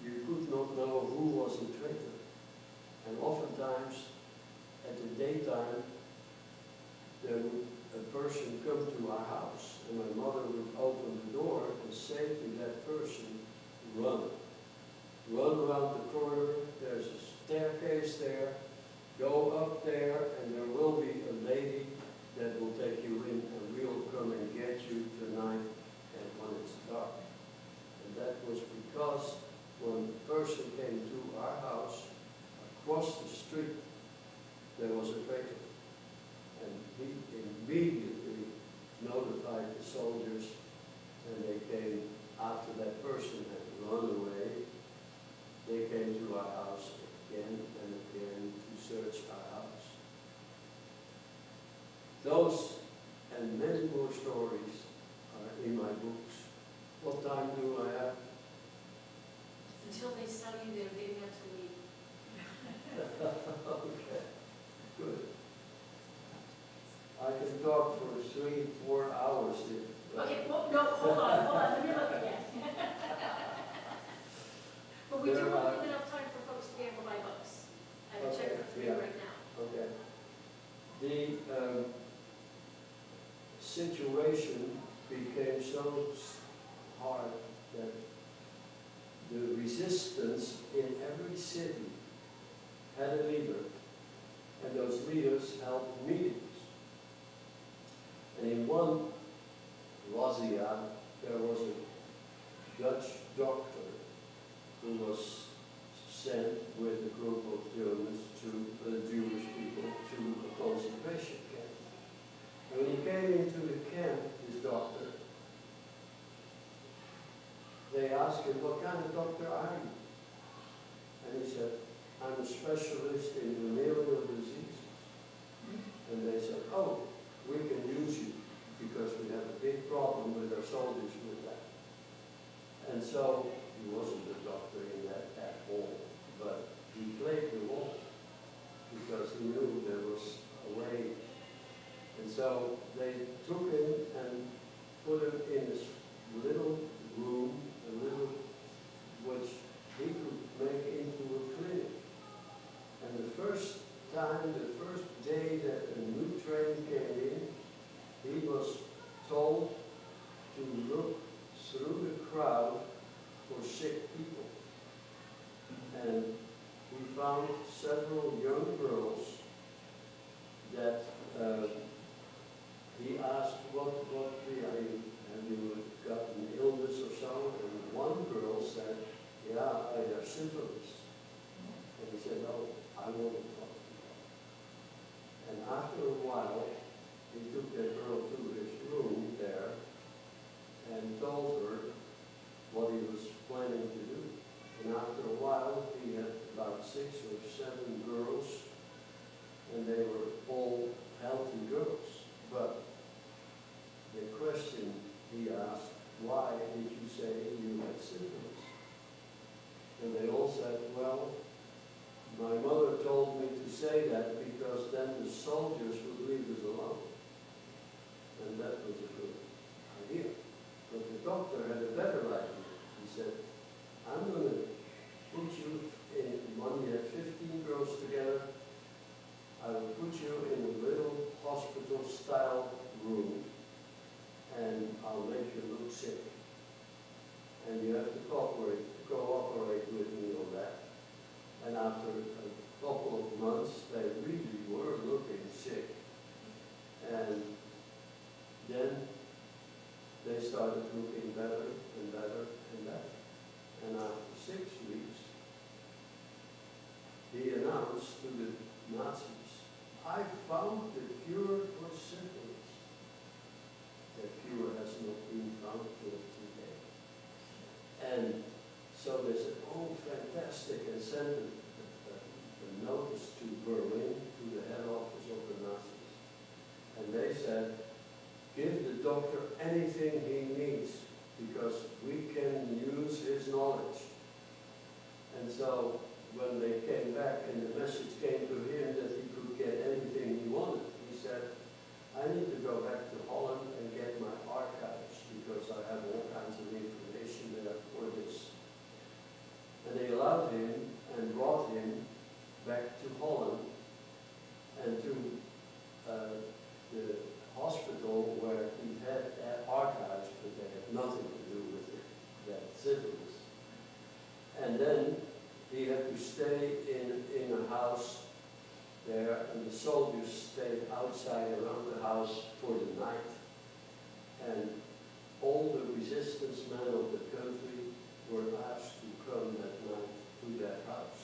you could not know who was a traitor. And oftentimes, at the daytime, there would a person come to our house, and my mother would open the door and say to that person, run. Run around the corner, there's a staircase there, go up there, and there will be a lady that will take you in, and we'll come and get you tonight, and when it's dark. And that was because when the person came to our house, across the street, there was a traitor. And he immediately notified the soldiers, and they came, after that person had run away, they came to our house again and again to search our house. Those and many more stories are in my books. What time do I have? Until they tell you they're getting up to leave. Okay, good. I can talk for 3-4 hours if. Okay, well, no, hold on, let me look again. But we do have enough time for folks to be able to buy books. I have a check for 3 right now. Okay. The situation so hard that the resistance in every city had a leader, and those leaders held meetings. And in one razzia, there was a Dutch doctor who was sent with a group of Jewish people to a concentration camp. And when he came into the camp, this doctor, they asked him, "What kind of doctor are you?" And he said, "I'm a specialist in venereal diseases." And they said, "Oh, we can use you because we have a big problem with our soldiers with that." And so he wasn't a doctor in that at all, but he played the role because he knew there was a way. And so they took him and put him in this little room, which he could make into a clinic. And the first day that a new train came in, he was told to look through the crowd for sick people. And we found several young girls that he asked, have you got an illness or so? And one girl said, "Yeah, I have syphilis." And he said, "Oh, I want to talk to you." And after a while, he took that girl to his room there and told her what he was planning to do. And after a while, he had about 6 or 7 girls, and they were all healthy girls. But the question he asked, "Why did you say you had syphilis?" And they all said, "Well, my mother told me to say that because then the soldiers would leave us alone." And that was a good idea. But the doctor had a better idea. He said, "I'm going to put you in, when you had 15 girls together, I will put you in a little hospital-style room, and I'll make you look sick. And you have to cooperate with me on that." And after a couple of months, they really were looking sick. And then they started looking better and better and better. And after 6 weeks, he announced to the Nazis, "I found the cure for syphilis." That cure has not been found till today. And so they said, "Oh, fantastic," and sent a notice to Berlin, to the head office of the Nazis. And they said, "Give the doctor anything he needs, because we can use his knowledge." And so when they came back and the message came to him that he could get anything he wanted, he said, "I need to go back to Holland and get my archives, because I have all kinds of information there for this." And they allowed him and brought him back to Holland and to the hospital where he had archives, but they had nothing to do with that syphilis. And then he had to stay in a house there, and the soldiers stayed outside around the house for the night. And all the resistance men of the country were asked to come that night to that house.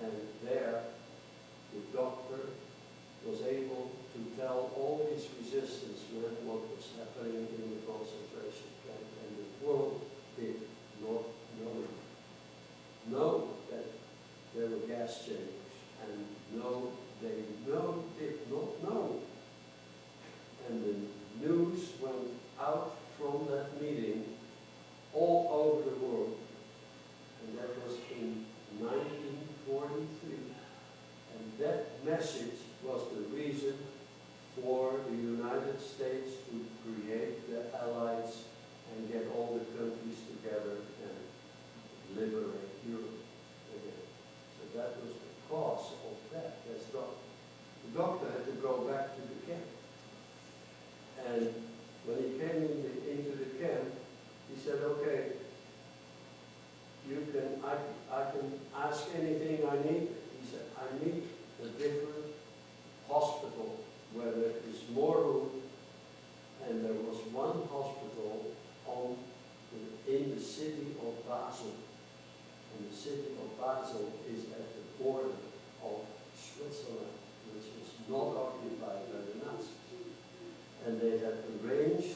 And there, the doctor was able to tell all these resistance men what was happening in the concentration camp, and the world did not know that there were gas chambers, and they did not know. And the news went out from that meeting all over the world, and that was in 1943, and that message was the reason for the United States to create the Allies and get all the countries together and liberate Europe again. So that was the cause of that. The doctor had to go back to the camp. And when he came into one hospital in the city of Basel. And the city of Basel is at the border of Switzerland, which is not occupied by the Nazis. And they had arranged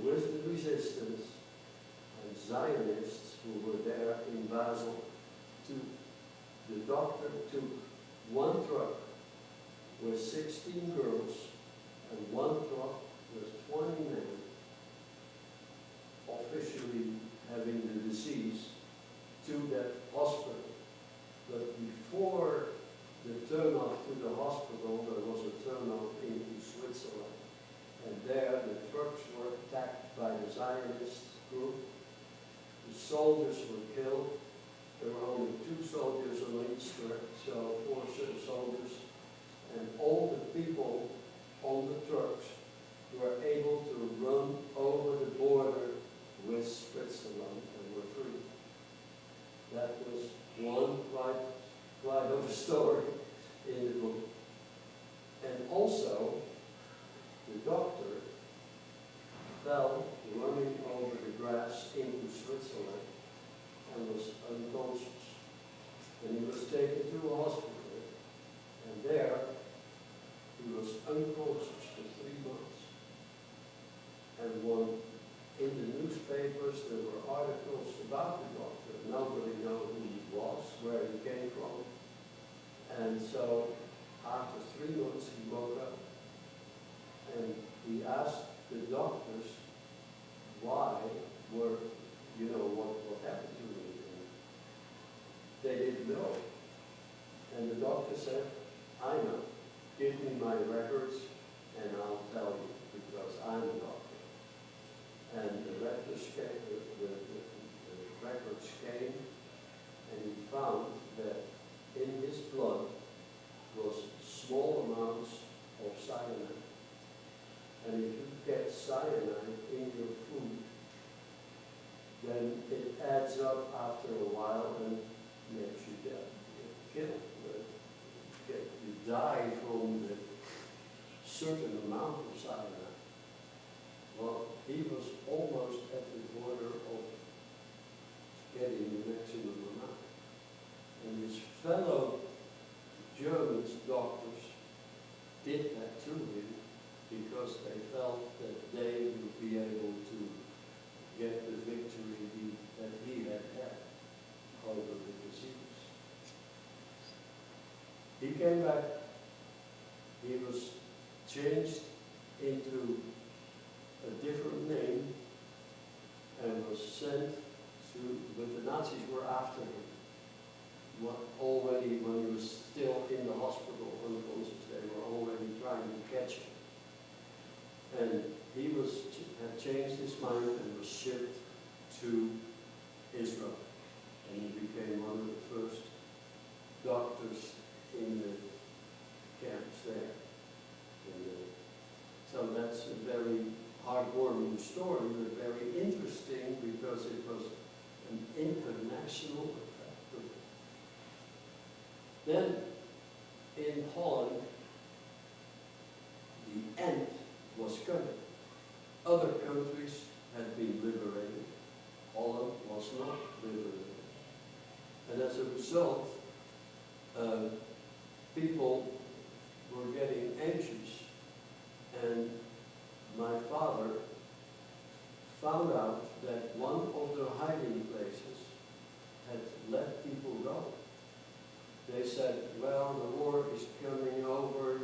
with the resistance and Zionists who were there in Basel the doctor took one truck with 16 girls and one truck with 20 men, officially having the disease, to that hospital. But before the turnoff to the hospital, there was a turnoff into Switzerland. And there the trucks were attacked by the Zionist group. The soldiers were killed. There were only 2 soldiers on each truck, so 4 soldiers. And all the people on the trucks were able to run over the border with Switzerland and were free. That was one quite of a story in the book. And also, the doctor fell running over the grass into Switzerland and was unconscious. And he was taken to a hospital, and there he was unconscious for 3 months. And in the newspapers there were articles about the doctor. Nobody knew who he was, where he came from. And so after 3 months he woke up and he asked the doctors why what happened to me. And they didn't know. And the doctor said, I know. Give me my records and I'll tell you, because I'm a doctor. And the records came, and he found that in his blood was small amounts of cyanide. And if you get cyanide in your food, then it adds up after a while and makes you killed. You die from the certain amount of cyanide. Well, he was almost at the border of getting the maximum amount. And his fellow German doctors did that to him because they felt that they would be able to get the victory that he had over the disease. He came back. He was changed into a different name and was sent but the Nazis were after him. Already when he was still in the hospital unconscious, they were already trying to catch him. And he had changed his mind and was shipped to Israel. And he became one of the first doctors in the camps there. So that's a very heartwarming story, but very interesting because it was an international effect. Then in Holland, the end was coming. Other countries had been liberated. Holland was not liberated. And as a result, people were getting anxious. And my father found out that one of the hiding places had let people go. They said, well, the war is coming over,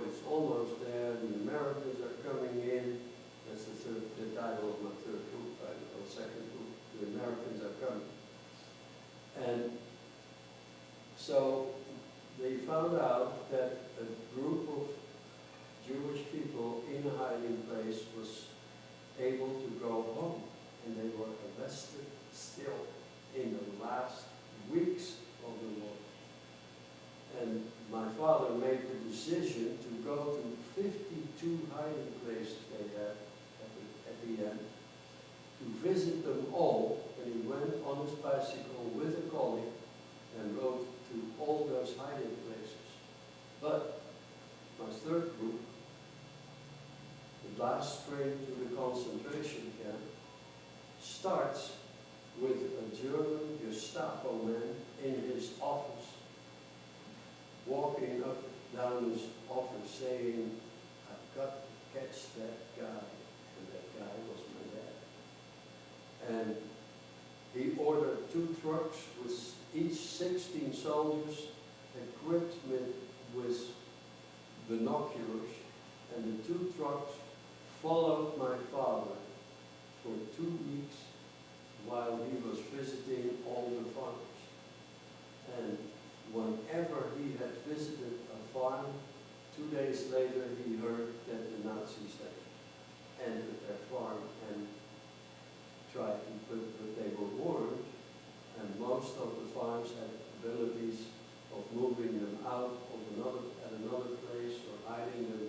it's almost there, the Americans are coming in. That's the title of my third book, or second book, The Americans Are Coming. And so they found out that a group of Jewish people in a hiding place was able to go home, and they were arrested still in the last weeks of the war. And my father made the decision to go to 52 hiding places they had at the end, to visit them all, and he went on his bicycle with a colleague and rode to all those hiding places. But my third group, the last train to the concentration starts with a German Gestapo man in his office, walking up down his office saying, "I've got to catch that guy." And that guy was my dad. And he ordered 2 trucks with each 16 soldiers, equipped with binoculars, and the 2 trucks followed my father for 2 weeks while he was visiting all the farms. And whenever he had visited a farm, 2 days later he heard that the Nazis had entered their farm and tried to but they were warned, and most of the farms had abilities of moving them out of at another place or hiding them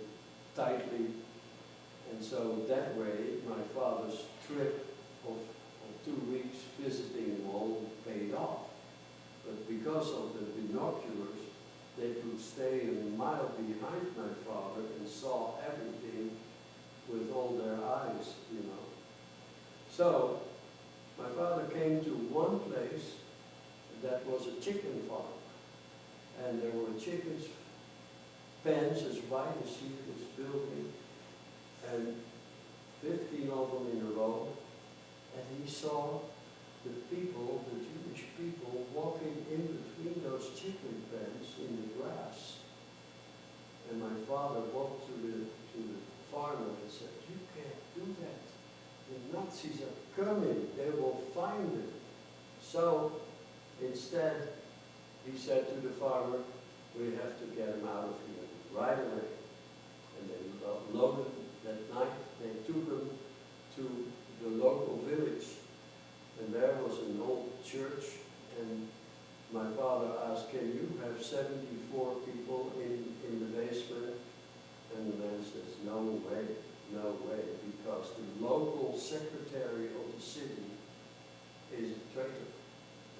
tightly. And so that way my father's trip of 2 weeks visiting them all paid off. But because of the binoculars, they could stay a mile behind my father and saw everything with all their eyes, you know. So my father came to one place that was a chicken farm. And there were chickens, pens as wide as here, this building, and 15 of them in a row. And he saw the people, the Jewish people, walking in between those chicken pens in the grass. And my father walked to the farmer and said, "You can't do that. The Nazis are coming. They will find him." So instead, he said to the farmer, "We have to get him out of here right away." And they loaded that night. They took him to the local village, and there was an old church, and my father asked, "Can you have 74 people in the basement?" And the man says, "No way, no way, because the local secretary of the city is a traitor.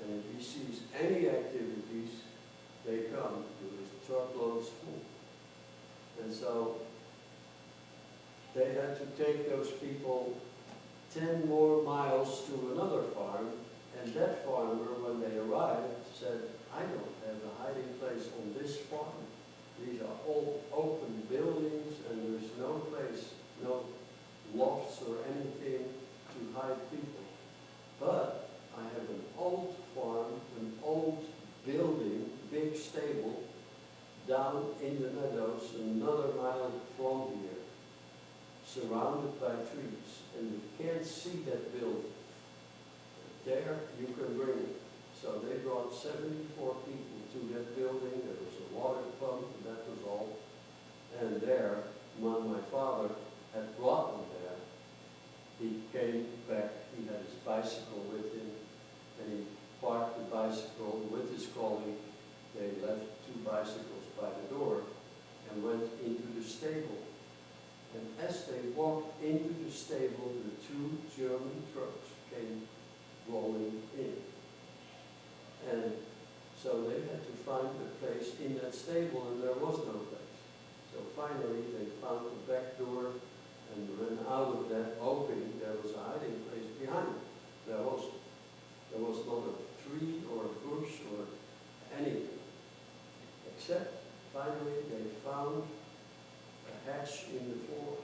And if he sees any activities, they come with his truckloads full." And so they had to take those people 10 more miles to another farm, and that farmer, when they arrived, said, "I don't have a hiding place on this farm. These are all open buildings, and there's no place, no lofts or anything to hide people. But I have an old farm, an old building, big stable, down in the meadows, another mile from here, surrounded by trees, and you can't see that building. There you can bring it." So they brought 74 people to that building. There was a water pump, and that was all. And there, when my father had brought them there, he came back. He had his bicycle with him, and he parked the bicycle with his colleague. They left 2 bicycles by the door and went into the stable. And as they walked into the stable, the 2 German trucks came rolling in. And so they had to find a place in that stable, and there was no place. So finally they found the back door and ran out of that, hoping there was a hiding place behind it. There was not a tree or a bush or anything. Except finally they found a hatch in the floor.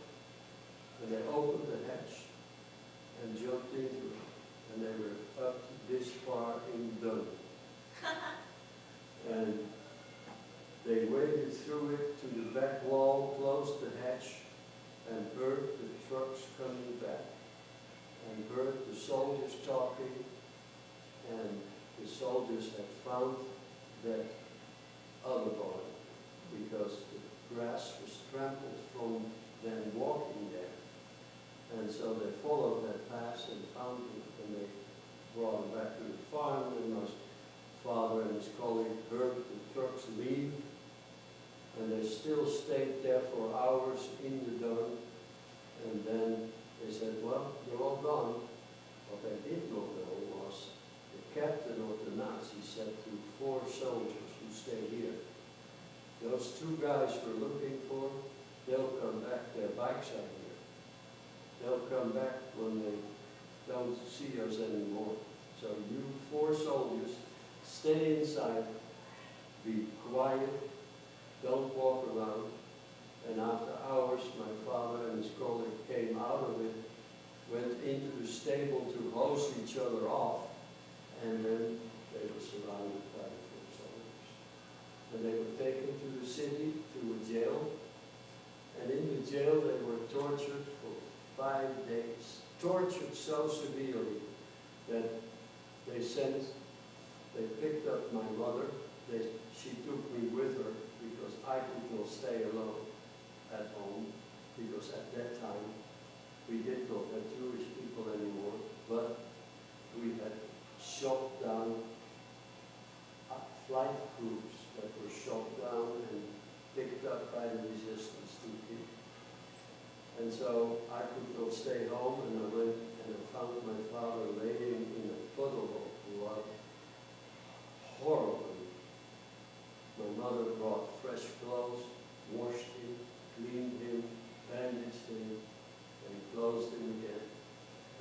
And they opened the hatch and jumped into it. And they were up this far in the dung. And they waded through it to the back wall, closed the hatch, and heard the trucks coming back. And heard the soldiers talking. And the soldiers had found that other body, because the grass was trampled from them walking there. And so they followed that path and found him, and they brought him back to the farm, and my father and his colleague heard the trucks leave, and they still stayed there for hours in the dung, and then they said, "Well, they're all gone." What they did not know was the captain of the Nazis said to 4 soldiers who stayed here, "Those 2 guys we're looking for, they'll come back, their bikes are here. They'll come back when don't see us anymore. So you 4 soldiers, stay inside, be quiet, don't walk around. And after hours, my father and his colleague came out of it, went into the stable to hose each other off, and then they were surrounded by the 4 soldiers. And they were taken to the city, to a jail, and in the jail they were tortured for 5 days. Tortured so severely that they picked up my mother. She took me with her because I could not stay alone at home, because at that time we did not have Jewish people anymore, but we had shot down flight crews that were shot down and picked up by the resistance to keep. And so I could not stay home, and I went and I found my father laying in a puddle of blood, horribly. My mother brought fresh clothes, washed him, cleaned him, bandaged him, and closed him again.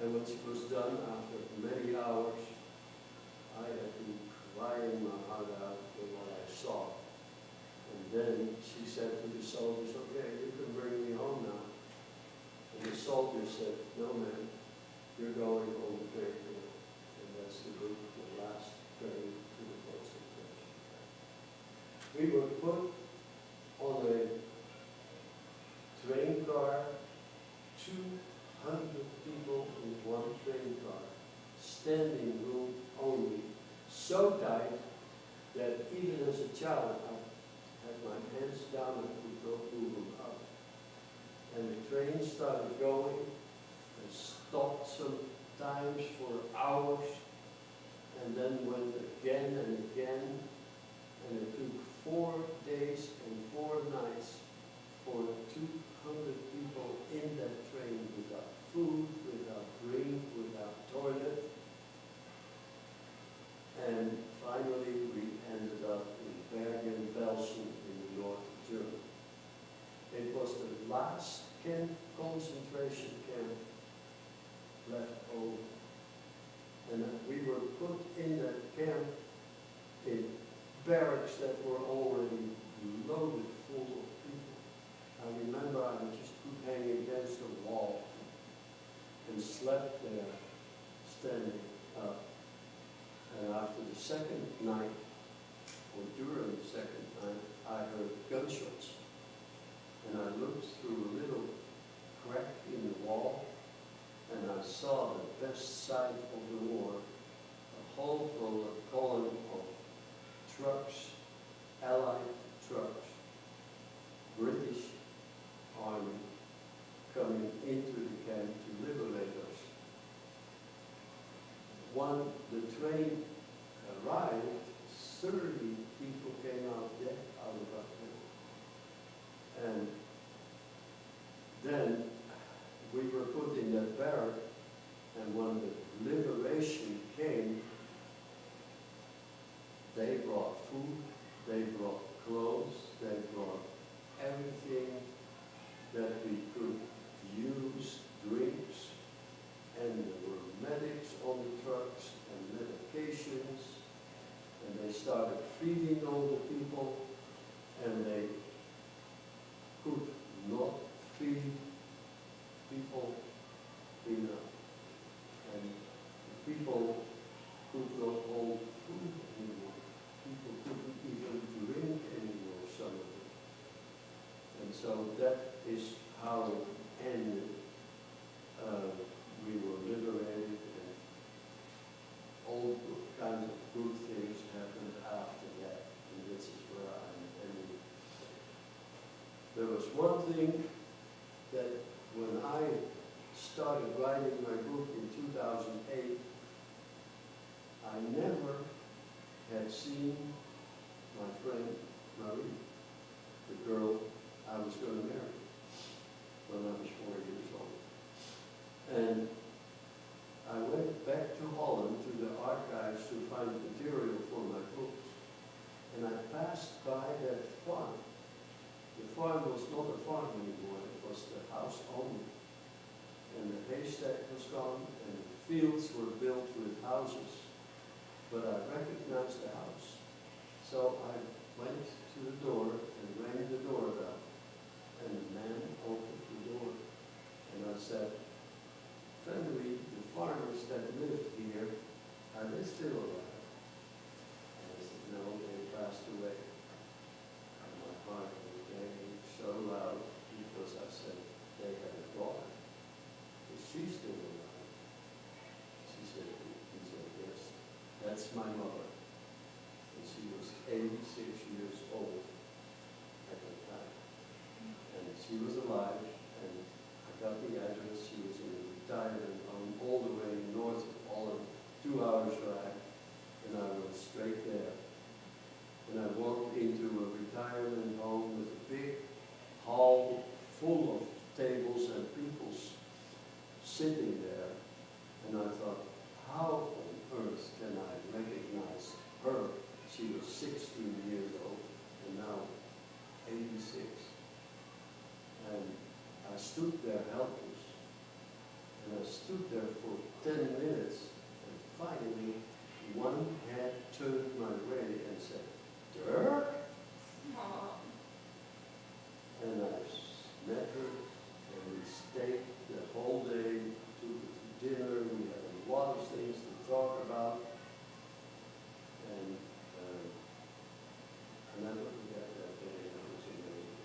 And when she was done, after many hours, I had been crying my heart out for what I saw. And then she said to the soldiers, okay, you can bring me home now. And the soldier said, no man, you're going on the train here. And that's the route, the last train to the concentration camp. We were put on a train car, 200 people in one train car, standing room only, so tight that even as a child I had my hands down and could not move them up. And the train started going and stopped sometimes for hours, and then went again and again, and it took 4 days and 4 nights for 200 people in that train without food, without drink, without toilet. And finally we ended up in Bergen-Belsen in North Germany. It was the last concentration camp left over. And we were put in that camp in barracks that were already loaded full of people. I remember I was just hanging against the wall and slept there, standing up. And after the second night, or during the second night, I heard gunshots. And I looked through a little crack in the wall, and I saw the best side of the war, a whole column of trucks, Allied trucks, British Army, coming into the camp to liberate us. When the train arrived, 30 people came out dead out of our camp. And then we were put in that barrack, and when the liberation came, they brought food, they brought clothes, they brought everything that we could use, drinks, and there were medics on the trucks and medications, and they started feeding all the people, and they could not feed people enough. And people could not hold food anymore. People couldn't even drink anymore, some of them. And so that is how it ended. We were liberated, and all kinds of good things happened after that. And this is where I'm ending. There was one thing that when I started writing my book in 2008, I never had seen my friend Marie, the girl I was going to marry when I was 4 years old. And I went back to Holland to the archives to find material for my books. And I passed by that farm. The farm was not a farm anymore, it was the house only. And and the haystack was gone, and fields were built with houses, but I recognized the house. So I went to the door and rang the doorbell, and the man opened the door, and I said, "Friendly, the farmers that lived here, are they still alive?" And I said, "No, they passed away." And my heart was banging so loud because I said, "They had a daughter. Is she still alive?" He said, "Yes, that's my mother." And she was 86 years old at the time. And she was alive, and I got the address. She was in a retirement home all the way north of Holland, 2 hours drive, and I went straight there. And I walked into a retirement home with a big hall full of tables and people sitting there, and I thought, how on earth can I recognize her? She was 16 years old, and now 86. And I stood there helpless, and I stood there for 10 minutes, and finally one head turned my way and said, "Dirk?" And I met her, and we stayed the whole day, took her to dinner, we had a lot of things to talk about, and I never forget that day. That was amazing.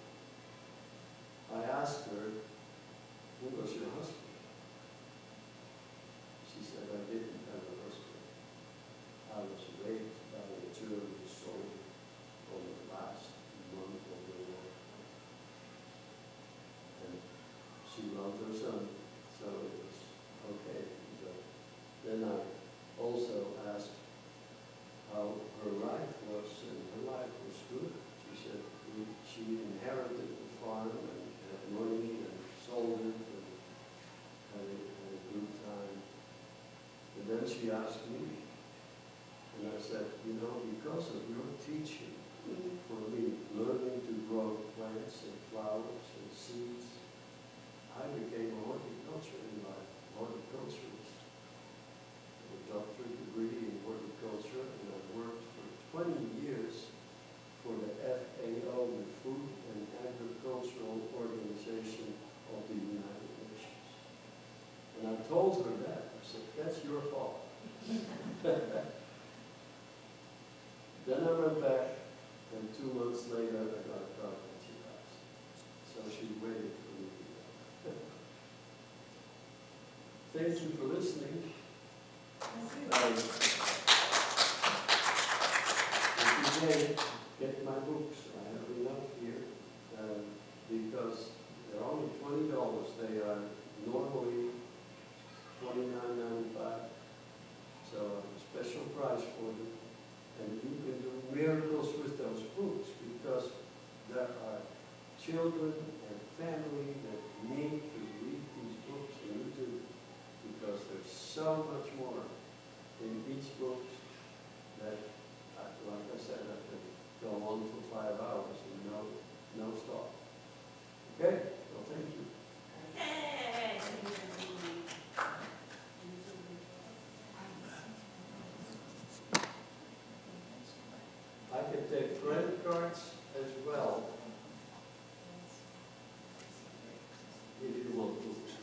I asked her, "Who was your husband?" She said, "I didn't have a husband. I was raped by a German soldier on the last month of the war." And she loved her son, so it was okay. But then I also asked how her life was, and her life was good. She said she inherited the farm and had money and sold it and had a good time. And then she asked me, and I said, because of your teaching, for me, learning to grow plants and flowers and seeds, I became a horticulturist, a doctorate degree in horticulture, and I worked for 20 years for the FAO, the Food and Agricultural Organization of the United Nations. And I told her that. I said, "That's your fault." Then I went back, and 2 months later, I got a car and she passed. So she waited for me to go. Thank you for listening. If you may, get my books. I have enough here, because they're only $20. They are normally $29.95. So I have a special price for them. And you can do miracles with those books, because there are children and family that need to read these books, and you do, because there's so much more in each book that, like I said, I could go on for 5 hours and no stop. Okay? Well, thank you. I can take credit cards as well, if you want books.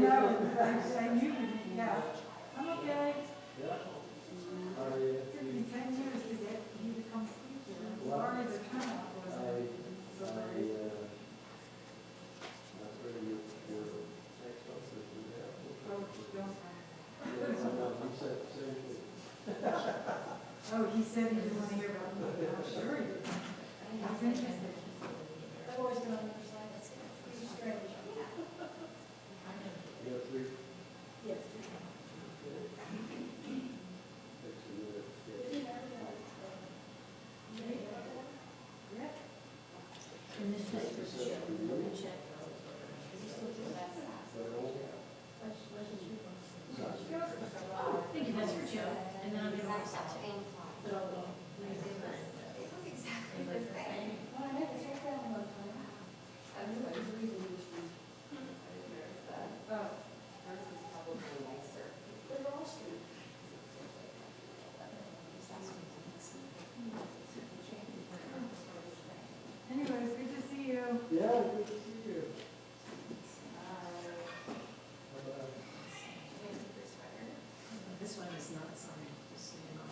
know, I knew, yeah. I'm okay. Yeah. Took me 10 years to get you to come speak, as far as the turnout was. Not really your next officer from there. Oh, don't. Yes, I know, he said the same thing. Oh, he said he didn't want to hear about me. I'm sure he did. That's interesting. I've always been on the other side. It's pretty strange. You have three? Yes. Next to you, Yeah. And this was for Joe, let me check. I think that's for Joe, and then I'm gonna work out. But I'll go. They look exactly the same. Well, I had to check that one time. I knew it was reason to choose. I didn't notice that. Oh, Hers is probably nicer. they're all street. Anyways, good to see you. Yeah, good to see you. Bye-bye. This one is not signed, just so you know.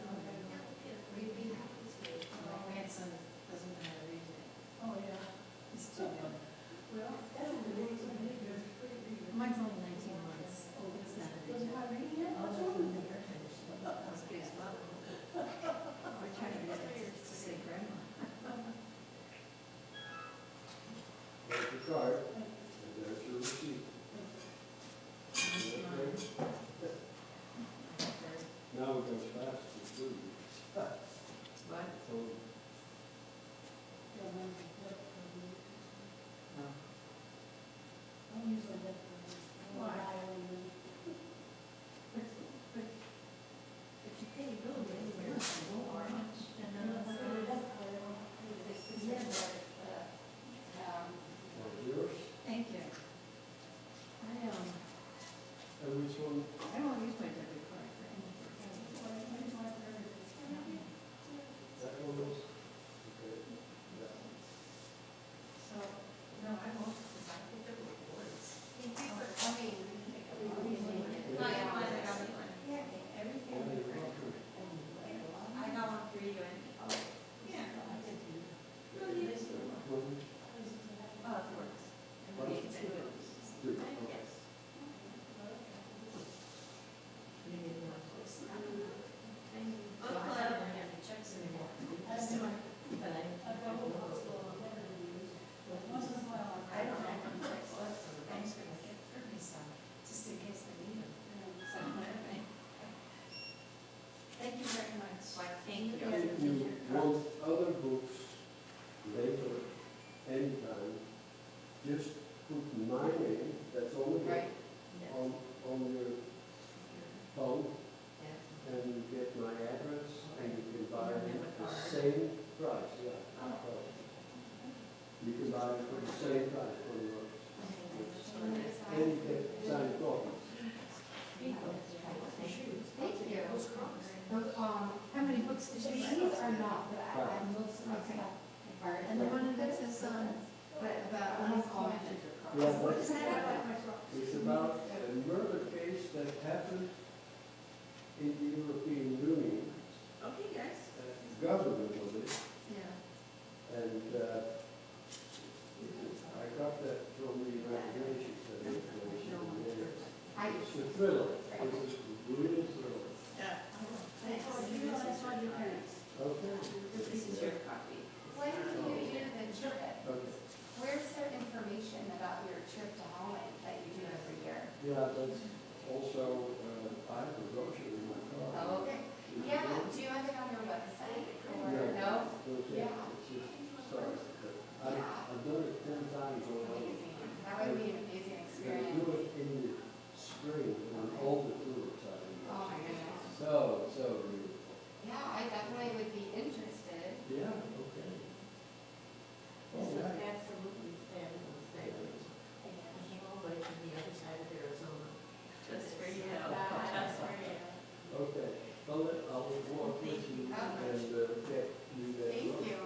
We'd be happy to. My grandson doesn't know how to read it. Oh, yeah. He's too young. Well, that's what it is. I think it's pretty big. Mine's only 19 months. It's not a big Doesn't deal. have any yet? Oh, no, the hair finish. Must be his mother. We're trying to get it to say grandma. There's your card, and there's your receipt. Okay. Now it goes fast to food. What? So, I'm usually that. Why? If you pay your bill, you're anywhere else, you won't orange. And then This is yours. that's yours. Thank you. And which one? I don't use my debit card for anything. That one was? Okay. Yeah. So, no, I won't, because I think they're rewards. Thank you for coming. No, you want it, I'll be one. Yeah, you're welcome. I got one for you and. Yeah. One, Oh, it works. And we need to do it. two, okay. Yes. We need one, please. So I don't have any checks anymore. But I don't have any checks left, so the bank's gonna give me some, just in case I need them. So, anyway. Thank you very much. Thank you. If you want other books later, anytime, just put my name, that's on the book, Right. on your phone, Yeah. and you get my address, and you can buy You it don't have a at the card? same price, yeah. Oh. You can buy it for the same price for the books. And you get signed copies. Thank you. How many books did you write? These are not, but I most of my stuff. And the one that says, But about uninformed. Yeah, What that's, is that? it's about a murder case that happened in the European Union, Okay, guys. government of it, Yeah. and I got that from the regulations and information. And it's a thriller, it's a real thriller. Yeah. Okay. This is your copy. When do you do the trip? Okay. Where's there information about your trip to Holland that you do every year? Yeah, that's also, I have a brochure in my car. Oh, okay. Yeah, do you have it on your website or Yeah. no? Okay, Yeah. it's just started, but I've done it 10 times already. Amazing. That would be an amazing And I experience. do it in the spring when all the tourists are in. Oh my goodness. So beautiful. Yeah, I definitely would be interested. Yeah, okay. All right. Absolutely fabulous. Thank you. I came all the way from the other side of Arizona. Just for you. Just for you. Okay, I'll walk with you and get you that. Thank you.